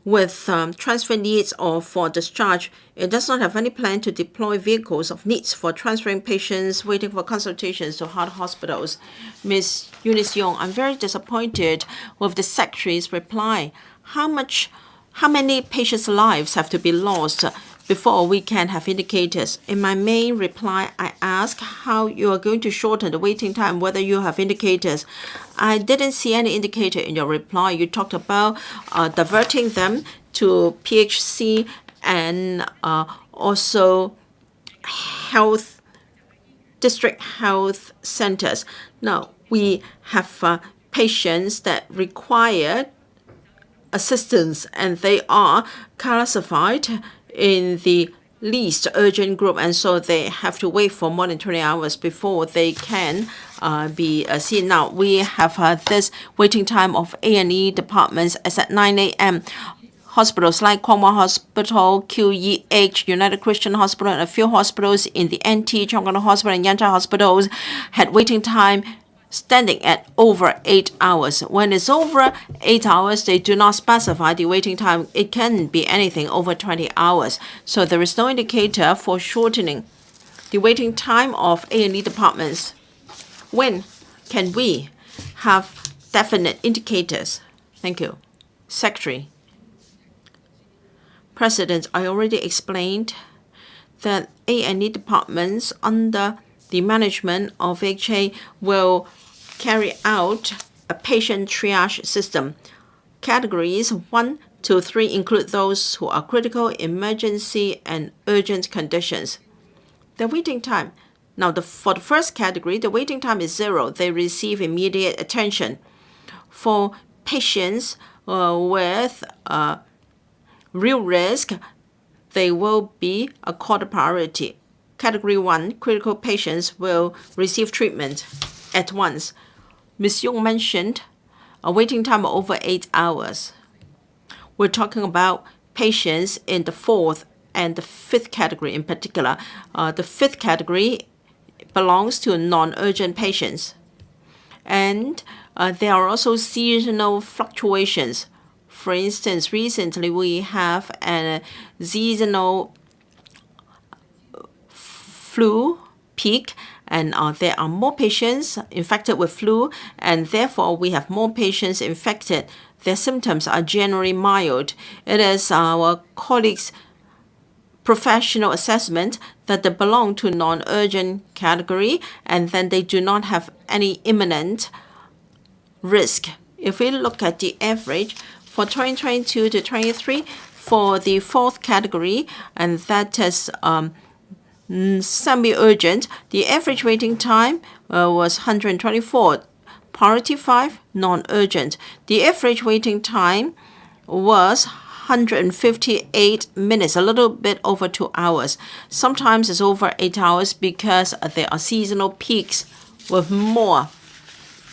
with transfer needs or for discharge. It does not have any plan to deploy vehicles of needs for transferring patients waiting for consultations to heart hospitals. Ms. Eunice Yong, I'm very disappointed with the Secretary's reply. How many patients' lives have to be lost before we can have indicators? In my main reply, I ask how you are going to shorten the waiting time, whether you have indicators. I didn't see any indicator in your reply. You talked about diverting them to PHC and also district health centers. Now, we have patients that require assistance, and they are classified in the least urgent group, and so they have to wait for more than 20 hours before they can be seen. Now, we have this waiting time of A&E departments as at 9 a.m. Hospitals like Kwangwa Hospital, QEH, United Christian Hospital, and a few hospitals in the NT, Chongqing Hospital, and Yantai Hospitals had waiting time standing at over 8 hours. When it's over 8 hours, they do not specify the waiting time. It can be anything over 20 hours. So there is no indicator for shortening the waiting time of A&E departments. When can we have definite indicators? Thank you. Secretary. President, I already explained that A&E departments under the management of HA will carry out a patient triage system. Categories 1 to 3 include those who are critical, emergency, and urgent conditions. The waiting time. Now, for the first category, the waiting time is 0. They receive immediate attention. For patients with real risk, they will be accorded priority. Category 1, critical patients will receive treatment at once. Ms. Yong mentioned a waiting time of over 8 hours. We're talking about patients in the 4th and the 5th category in particular. The 5th category belongs to non-urgent patients. And there are also seasonal fluctuations. For instance, recently we have a seasonal flu peak, and there are more patients infected with flu, and therefore we have more patients infected. Their symptoms are generally mild. It is our colleagues' professional assessment that they belong to non-urgent category, and then they do not have any imminent risk. If we look at the average for 2022 to 23 for the 4th category, and that is semi-urgent, the average waiting time was 124. Priority 5, non-urgent. The average waiting time was 158 minutes, a little bit over 2 hours. Sometimes it's over 8 hours because there are seasonal peaks with more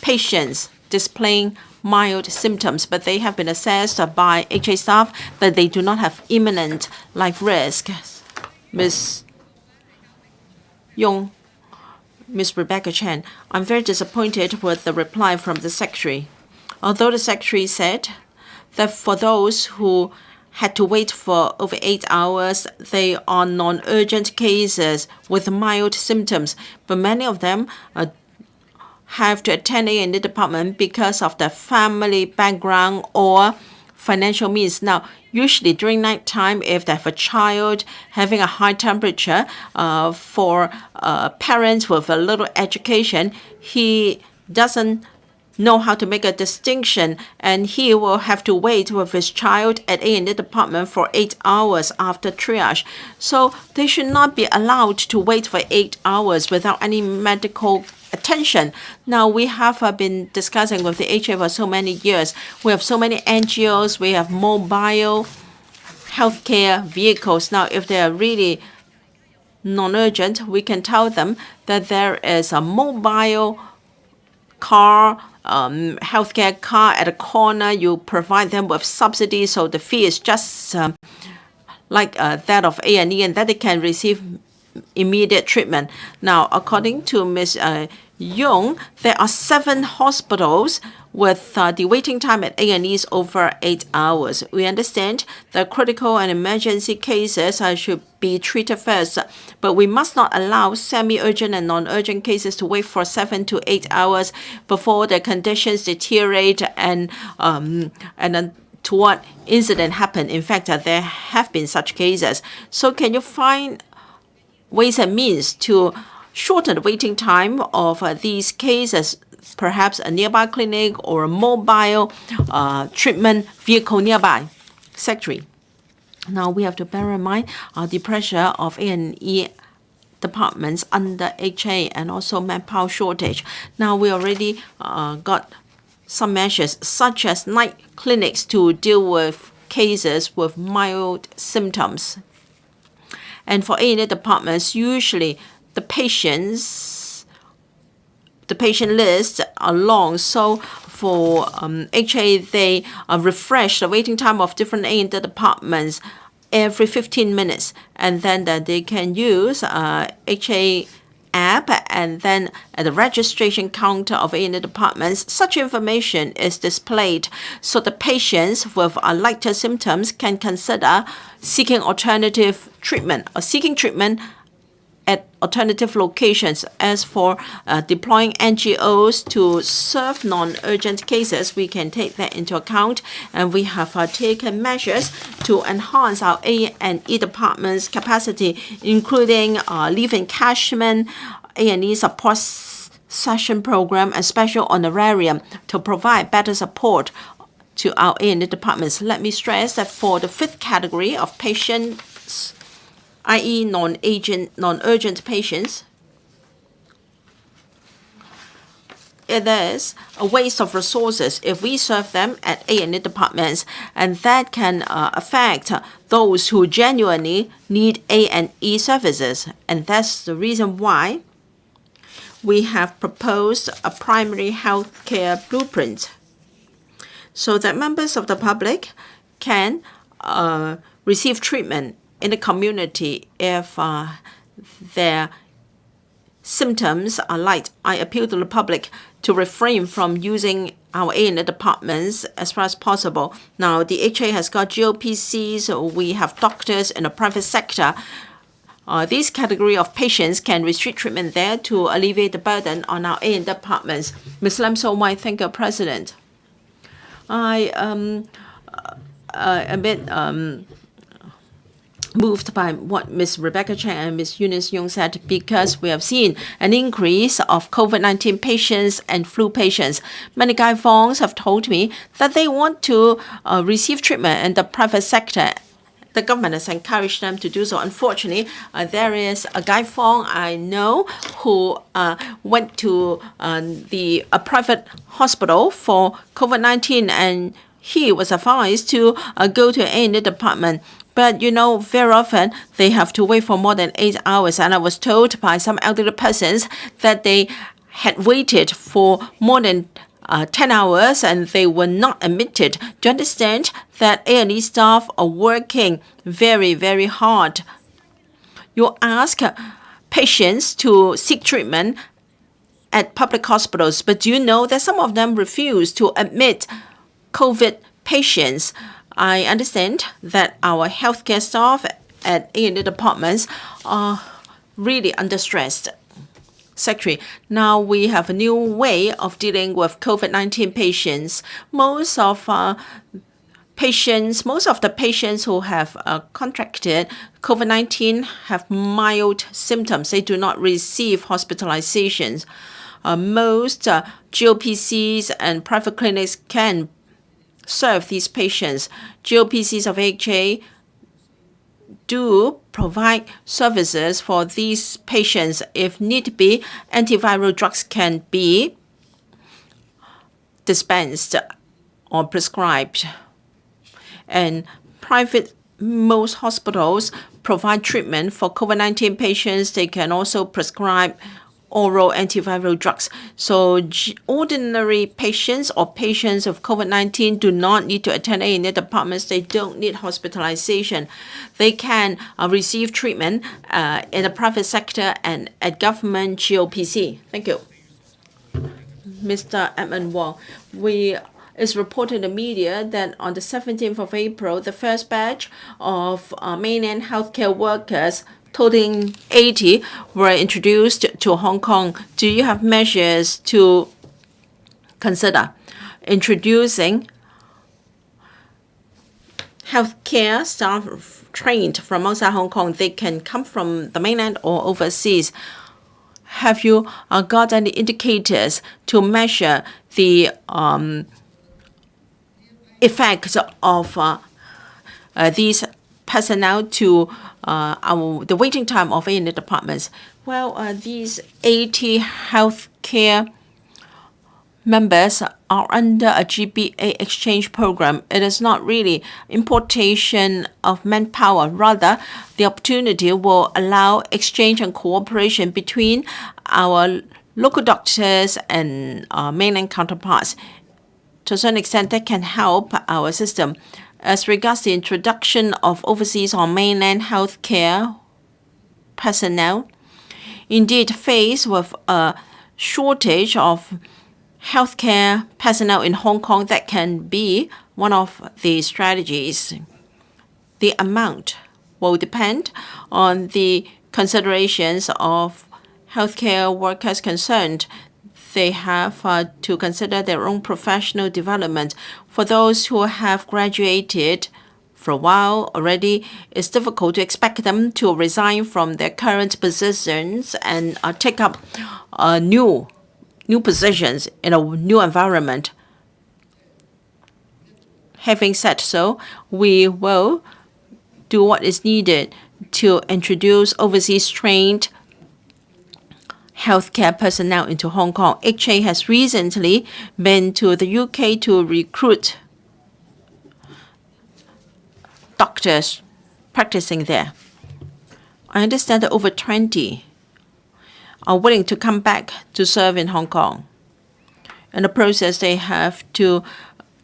patients displaying mild symptoms, but they have been assessed by HA staff that they do not have imminent life risk. Ms. Yong, Ms. Rebecca Chen, I'm very disappointed with the reply from the Secretary. Although the Secretary said that for those who had to wait for over 8 hours, they are non-urgent cases with mild symptoms, but many of them have to attend A&E department because of their family background or financial means. Now, usually during night time, if they have a child having a high temperature, for parents with a little education, he doesn't know how to make a distinction, and he will have to wait with his child at A&E department for 8 hours after triage. So they should not be allowed to wait for 8 hours without any medical attention. Now, we have been discussing with the HA for so many years. We have so many NGOs. We have mobile healthcare vehicles. Now, if they are really non-urgent, we can tell them that there is a mobile car, healthcare car at a corner. You provide them with subsidies, so the fee is just like that of A&E, and that they can receive immediate treatment. Now, according to Ms. Yong, there are 7 hospitals with the waiting time at A&E is over 8 hours. We understand that critical and emergency cases should be treated first, but we must not allow semi-urgent and non-urgent cases to wait for 7 to 8 hours before their conditions deteriorate and then to what incident happened. In fact, there have been such cases. So can you find ways and means to shorten the waiting time of these cases, perhaps a nearby clinic or a mobile treatment vehicle nearby? Secretary. Now, we have to bear in mind the pressure of A&E departments under HA and also manpower shortage. Now, we already got some measures such as night clinics to deal with cases with mild symptoms. And for A&E departments, usually the patient lists are long. So for HA, they refresh the waiting time of different A&E departments every 15 minutes. And then they can use HA app, and then at the registration counter of A&E departments, such information is displayed so the patients with lighter symptoms can consider seeking alternative treatment or seeking treatment at alternative locations. As for deploying NGOs to serve non-urgent cases, we can take that into account, and we have taken measures to enhance our A&E department's capacity, including leave encashment, A&E support session program, and special honorarium to provide better support to our A&E departments. Let me stress that for the fifth category of patients, i.e. non-urgent patients, it is a waste of resources if we serve them at A&E departments, and that can affect those who genuinely need A&E services. And that's the reason why we have proposed a primary health care blueprint so that members of the public can receive treatment in the community if their symptoms are light. I appeal to the public to refrain from using our A&E departments as far as possible. Now, the HA has got GOPCs, we have doctors in the private sector. This category of patients can receive treatment there to alleviate the burden on our A&E departments. Ms. Lam So-Wai, thank you, President. I am a bit moved by what Ms. Rebecca Chang and Ms. Eunice Yung said, because we have seen an increase of COVID-19 patients and flu patients. Many Gai Fongs have told me that they want to receive treatment in the private sector. The government has encouraged them to do so. Unfortunately, there is a Gai Fong I know who went to a private hospital for COVID-19, and he was advised to go to A&E department. But, you know, very often they have to wait for more than 8 hours. And I was told by some elderly persons that they had waited for more than 10 hours and they were not admitted. Do you understand that A&E staff are working very, very hard? You ask patients to seek treatment at public hospitals, but do you know that some of them refuse to admit COVID patients? I understand that our healthcare staff at A&E departments are really under stress. Secretary, now we have a new way of dealing with COVID-19 patients. Most of the patients who have contracted COVID-19 have mild symptoms. They do not receive hospitalizations. Most GOPCs and private clinics can serve these patients. GOPCs of HA do provide services for these patients. If need be, antiviral drugs can be dispensed or prescribed. And most hospitals provide treatment for COVID-19 patients. They can also prescribe oral antiviral drugs. So ordinary patients or patients of COVID-19 do not need to attend A&E departments. They don't need hospitalization. They can receive treatment in the private sector and at government GOPC. Thank you. Mr. Edmund Wong, it's reported in the media that on the 17th of April, the first batch of mainland healthcare workers totaling 80 were introduced to Hong Kong. Do you have measures to consider introducing healthcare staff trained from outside Hong Kong? They can come from the mainland or overseas. Have you got any indicators to measure the effects of these personnel to the waiting time of A&E departments? Well, these 80 healthcare members are under a GBA exchange program. It is not really importation of manpower. Rather, the opportunity will allow exchange and cooperation between our local doctors and mainland counterparts. To a certain extent, that can help our system. As regards the introduction of overseas or mainland healthcare personnel, indeed faced with a shortage of healthcare personnel in Hong Kong, that can be one of the strategies. The amount will depend on the considerations of healthcare workers concerned. They have to consider their own professional development. For those who have graduated for a while already, it's difficult to expect them to resign from their current positions and take up new positions in a new environment. Having said so, we will do what is needed to introduce overseas trained healthcare personnel into Hong Kong. HA has recently been to the UK to recruit doctors practicing there. I understand that over 20 are willing to come back to serve in Hong Kong. In the process, they have to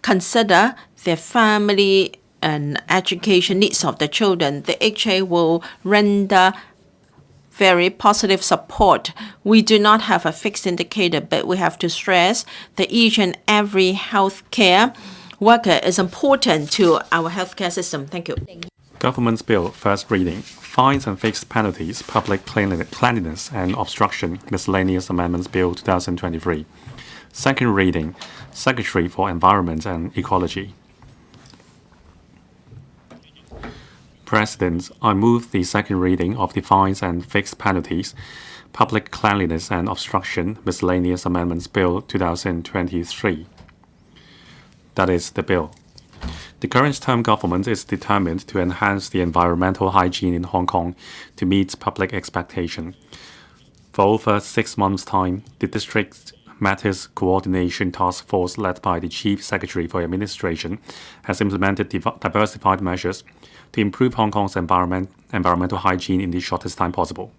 consider their family and education needs of the children. The HA will render very positive support. We do not have a fixed indicator, but we have to stress that each and every healthcare worker is important to our healthcare system. Thank you. Government's Bill, first reading. Fines and fixed penalties, public cleanliness and obstruction, miscellaneous amendments Bill 2023. Second reading. Secretary for Environment and Ecology. President, I move the second reading of the Fines and Fixed Penalties, Public Cleanliness and Obstruction, Miscellaneous Amendments Bill 2023. That is the bill. The current term government is determined to enhance the environmental hygiene in Hong Kong to meet public expectation. For over 6 months' time, the District Matters Coordination Task Force led by the Chief Secretary for Administration has implemented diversified measures to improve Hong Kong's environmental hygiene in the shortest time possible.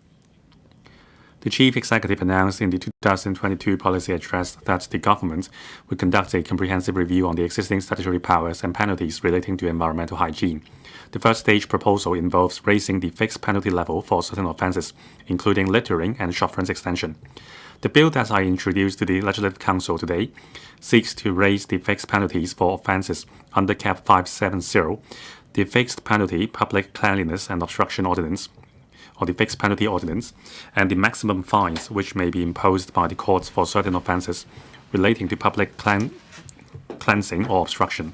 The Chief Executive announced in the 2022 policy address that the government would conduct a comprehensive review on the existing statutory powers and penalties relating to environmental hygiene. The first stage proposal involves raising the fixed penalty level for certain offences, including littering and shopfront extension. The bill that I introduced to the Legislative Council today seeks to raise the fixed penalties for offences under Cap 570, the Fixed Penalty Public Cleanliness and Obstruction Ordinance, or the Fixed Penalty Ordinance, and the maximum fines which may be imposed by the courts for certain offences relating to public cleansing or obstruction.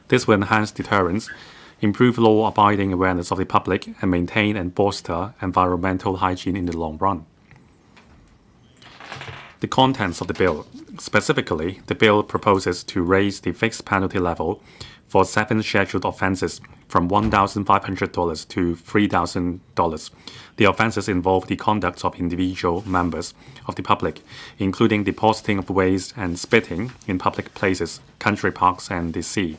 This will enhance deterrence, improve law-abiding awareness of the public, and maintain and bolster environmental hygiene in the long run. The contents of the bill. Specifically, the bill proposes to raise the fixed penalty level for 7 scheduled offences from $1,500 to $3,000. The offences involve the conduct of individual members of the public, including depositing of waste and spitting in public places, country parks, and the sea.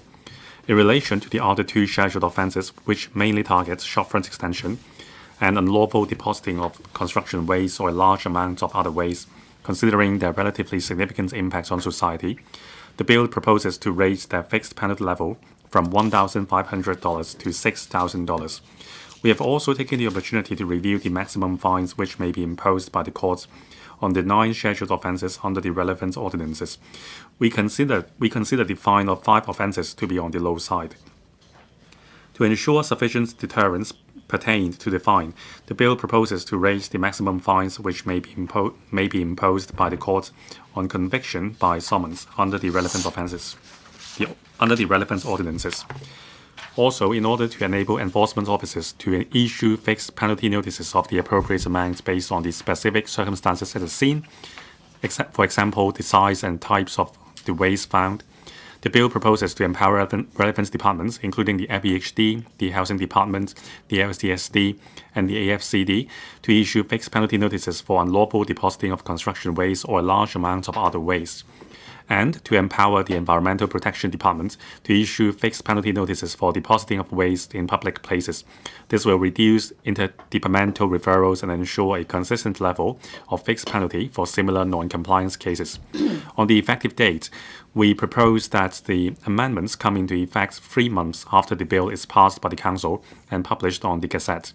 In relation to the other 2 scheduled offences, which mainly target shopfront extension and unlawful depositing of construction waste or large amounts of other waste, considering their relatively significant impacts on society, the bill proposes to raise their fixed penalty level from $1,500 to $6,000. We have also taken the opportunity to review the maximum fines which may be imposed by the courts on the 9 scheduled offences under the relevant ordinances. We consider the fine of 5 offences to be on the low side. To ensure sufficient deterrence pertained to the fine, the bill proposes to raise the maximum fines which may be imposed by the court on conviction by summons under the relevant ordinances. Also, in order to enable enforcement officers to issue fixed penalty notices of the appropriate amount based on the specific circumstances at the scene, for example, the size and types of the waste found, the bill proposes to empower relevant departments, including the FEHD, the Housing Department, the LCSD, and the AFCD, to issue fixed penalty notices for unlawful depositing of construction waste or large amounts of other waste, and to empower the Environmental Protection Department to issue fixed penalty notices for depositing of waste in public places. This will reduce interdepartmental referrals and ensure a consistent level of fixed penalty for similar non-compliance cases. On the effective date, we propose that the amendments come into effect 3 months after the bill is passed by the Council and published on the Gazette.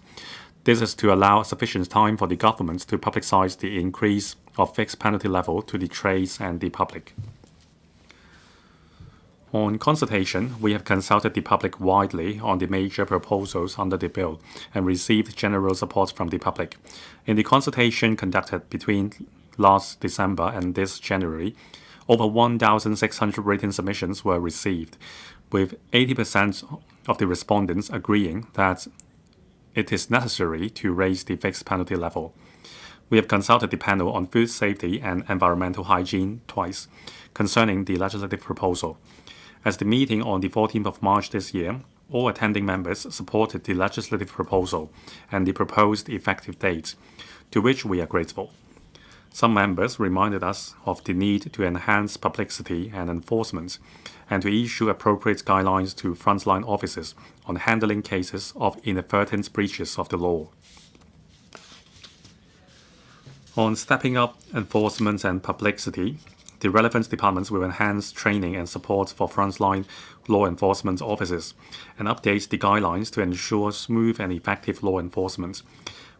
This is to allow sufficient time for the government to publicise the increase of fixed penalty level to the trades and the public. On consultation, we have consulted the public widely on the major proposals under the bill and received general support from the public. In the consultation conducted between last December and this January, over 1,600 written submissions were received, with 80% of the respondents agreeing that it is necessary to raise the fixed penalty level. We have consulted the panel on food safety and environmental hygiene twice concerning the legislative proposal. At the meeting on the 14th of March this year, all attending members supported the legislative proposal and the proposed effective date, to which we are grateful. Some members reminded us of the need to enhance publicity and enforcement and to issue appropriate guidelines to frontline officers on handling cases of inadvertent breaches of the law. On stepping up enforcement and publicity, the relevant departments will enhance training and support for frontline law enforcement officers and update the guidelines to ensure smooth and effective law enforcement.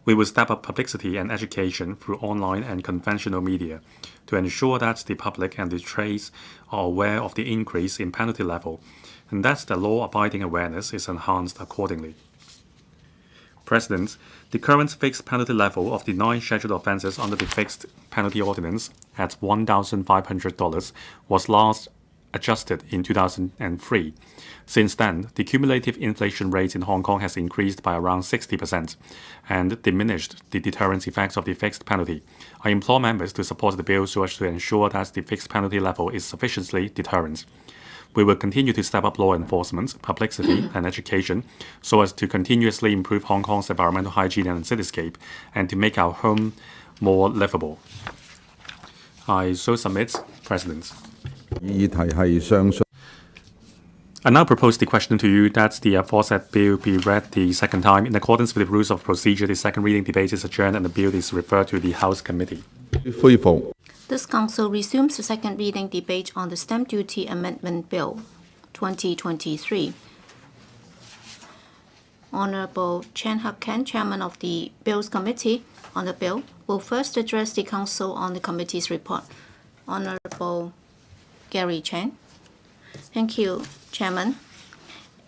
We will step up publicity and education through online and conventional media to ensure that the public and the trades are aware of the increase in penalty level and that the law-abiding awareness is enhanced accordingly. President, the current fixed penalty level of the 9 scheduled offences under the Fixed Penalty Ordinance at $1,500 was last adjusted in 2003. Since then, the cumulative inflation rate in Hong Kong has increased by around 60% and diminished the deterrence effects of the fixed penalty. I implore members to support the bill so as to ensure that the fixed penalty level is sufficiently deterrent. We will continue to step up law enforcement, publicity, and education so as to continuously improve Hong Kong's environmental hygiene and cityscape and to make our home more livable. I so submit, President. I now propose the question to you that the aforesaid bill be read the second time. In accordance with the rules of procedure, the second reading debate is adjourned and the bill is referred to the House Committee. This Council resumes the second reading debate on the Stamp Duty Amendment Bill 2023. Honourable Chen Hak-ken, Chairman of the Bills Committee on the bill, will first address the Council on the committee's report. Honourable Gary Chen. Thank you, Chairman.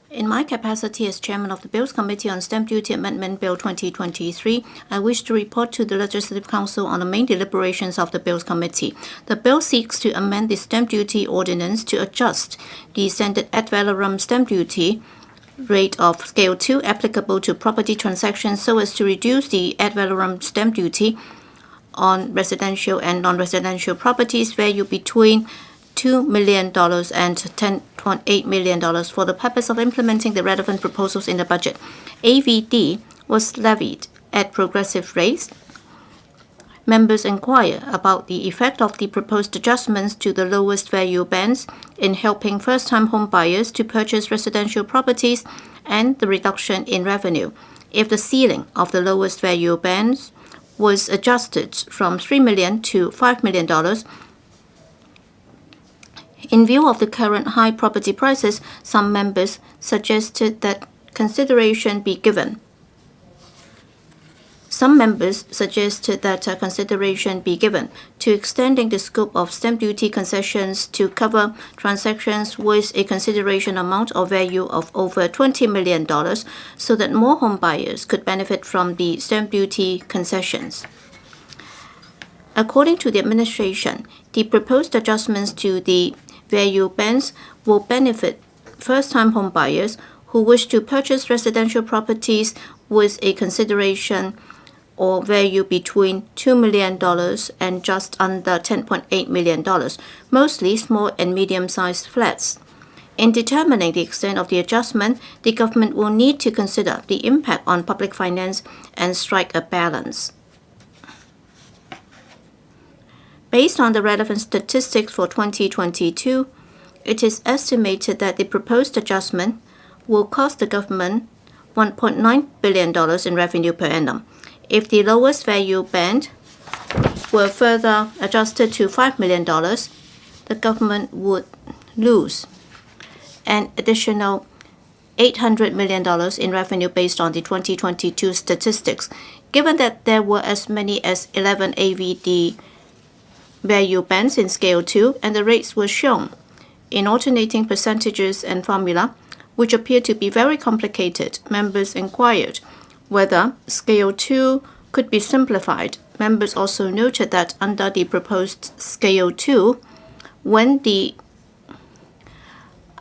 In my capacity as Chairman of the Bills Committee on Stamp Duty Amendment Bill 2023, I wish to report to the Legislative Council on the main deliberations of the Bills Committee. The bill seeks to amend the Stamp Duty Ordinance to adjust the standard ad valorem stamp duty rate of Scale 2 applicable to property transactions so as to reduce the ad valorem stamp duty on residential and non-residential properties value between $2 million and $10.8 million for the purpose of implementing the relevant proposals in the budget. AVD was levied at progressive rates. Members inquire about the effect of the proposed adjustments to the lowest value bands in helping first-time home buyers to purchase residential properties and the reduction in revenue. If the ceiling of the lowest value bands was adjusted from $3 million to $5 million, in view of the current high property prices, some members suggested that consideration be given to extending the scope of stamp duty concessions to cover transactions with a consideration amount or value of over $20 million so that more home buyers could benefit from the stamp duty concessions. According to the administration, the proposed adjustments to the value bands will benefit first-time home buyers who wish to purchase residential properties with a consideration or value between $2 million and just under $10.8 million, mostly small and medium-sized flats. In determining the extent of the adjustment, the government will need to consider the impact on public finance and strike a balance. Based on the relevant statistics for 2022, it is estimated that the proposed adjustment will cost the government $1.9 billion in revenue per annum. If the lowest value band were further adjusted to $5 million, the government would lose an additional $800 million in revenue based on the 2022 statistics. Given that there were as many as 11 AVD value bands in Scale 2 and the rates were shown in alternating percentages and formula, which appeared to be very complicated, members inquired whether Scale 2 could be simplified. Members also noted that under the proposed Scale 2, when the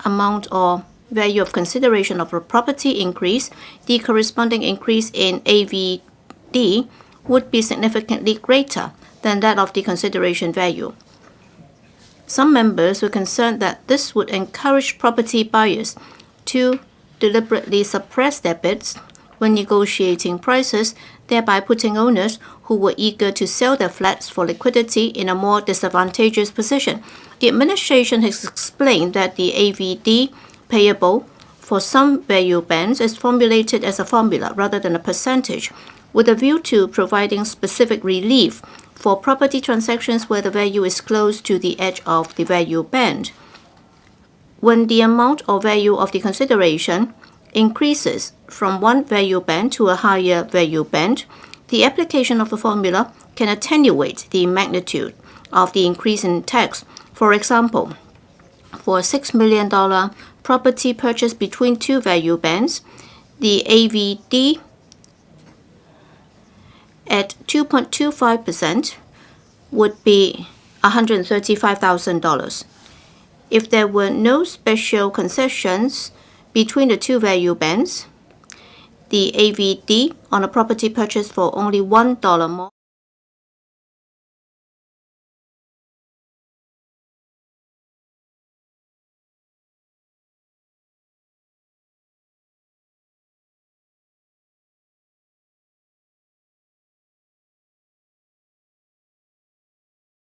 amount or value of consideration of a property increase, the corresponding increase in AVD would be significantly greater than that of the consideration value. Some members were concerned that this would encourage property buyers to deliberately suppress their bids when negotiating prices, thereby putting owners who were eager to sell their flats for liquidity in a more disadvantageous position. The administration has explained that the AVD payable for some value bands is formulated as a formula rather than a percentage, with a view to providing specific relief for property transactions where the value is close to the edge of the value band. When the amount or value of the consideration increases from one value band to a higher value band, the application of the formula can attenuate the magnitude of the increase in tax. For example, for a $6 million property purchased between two value bands, the AVD at 2.25% would be $135,000. If there were no special concessions between the two value bands, the AVD on a property purchased for only $1 more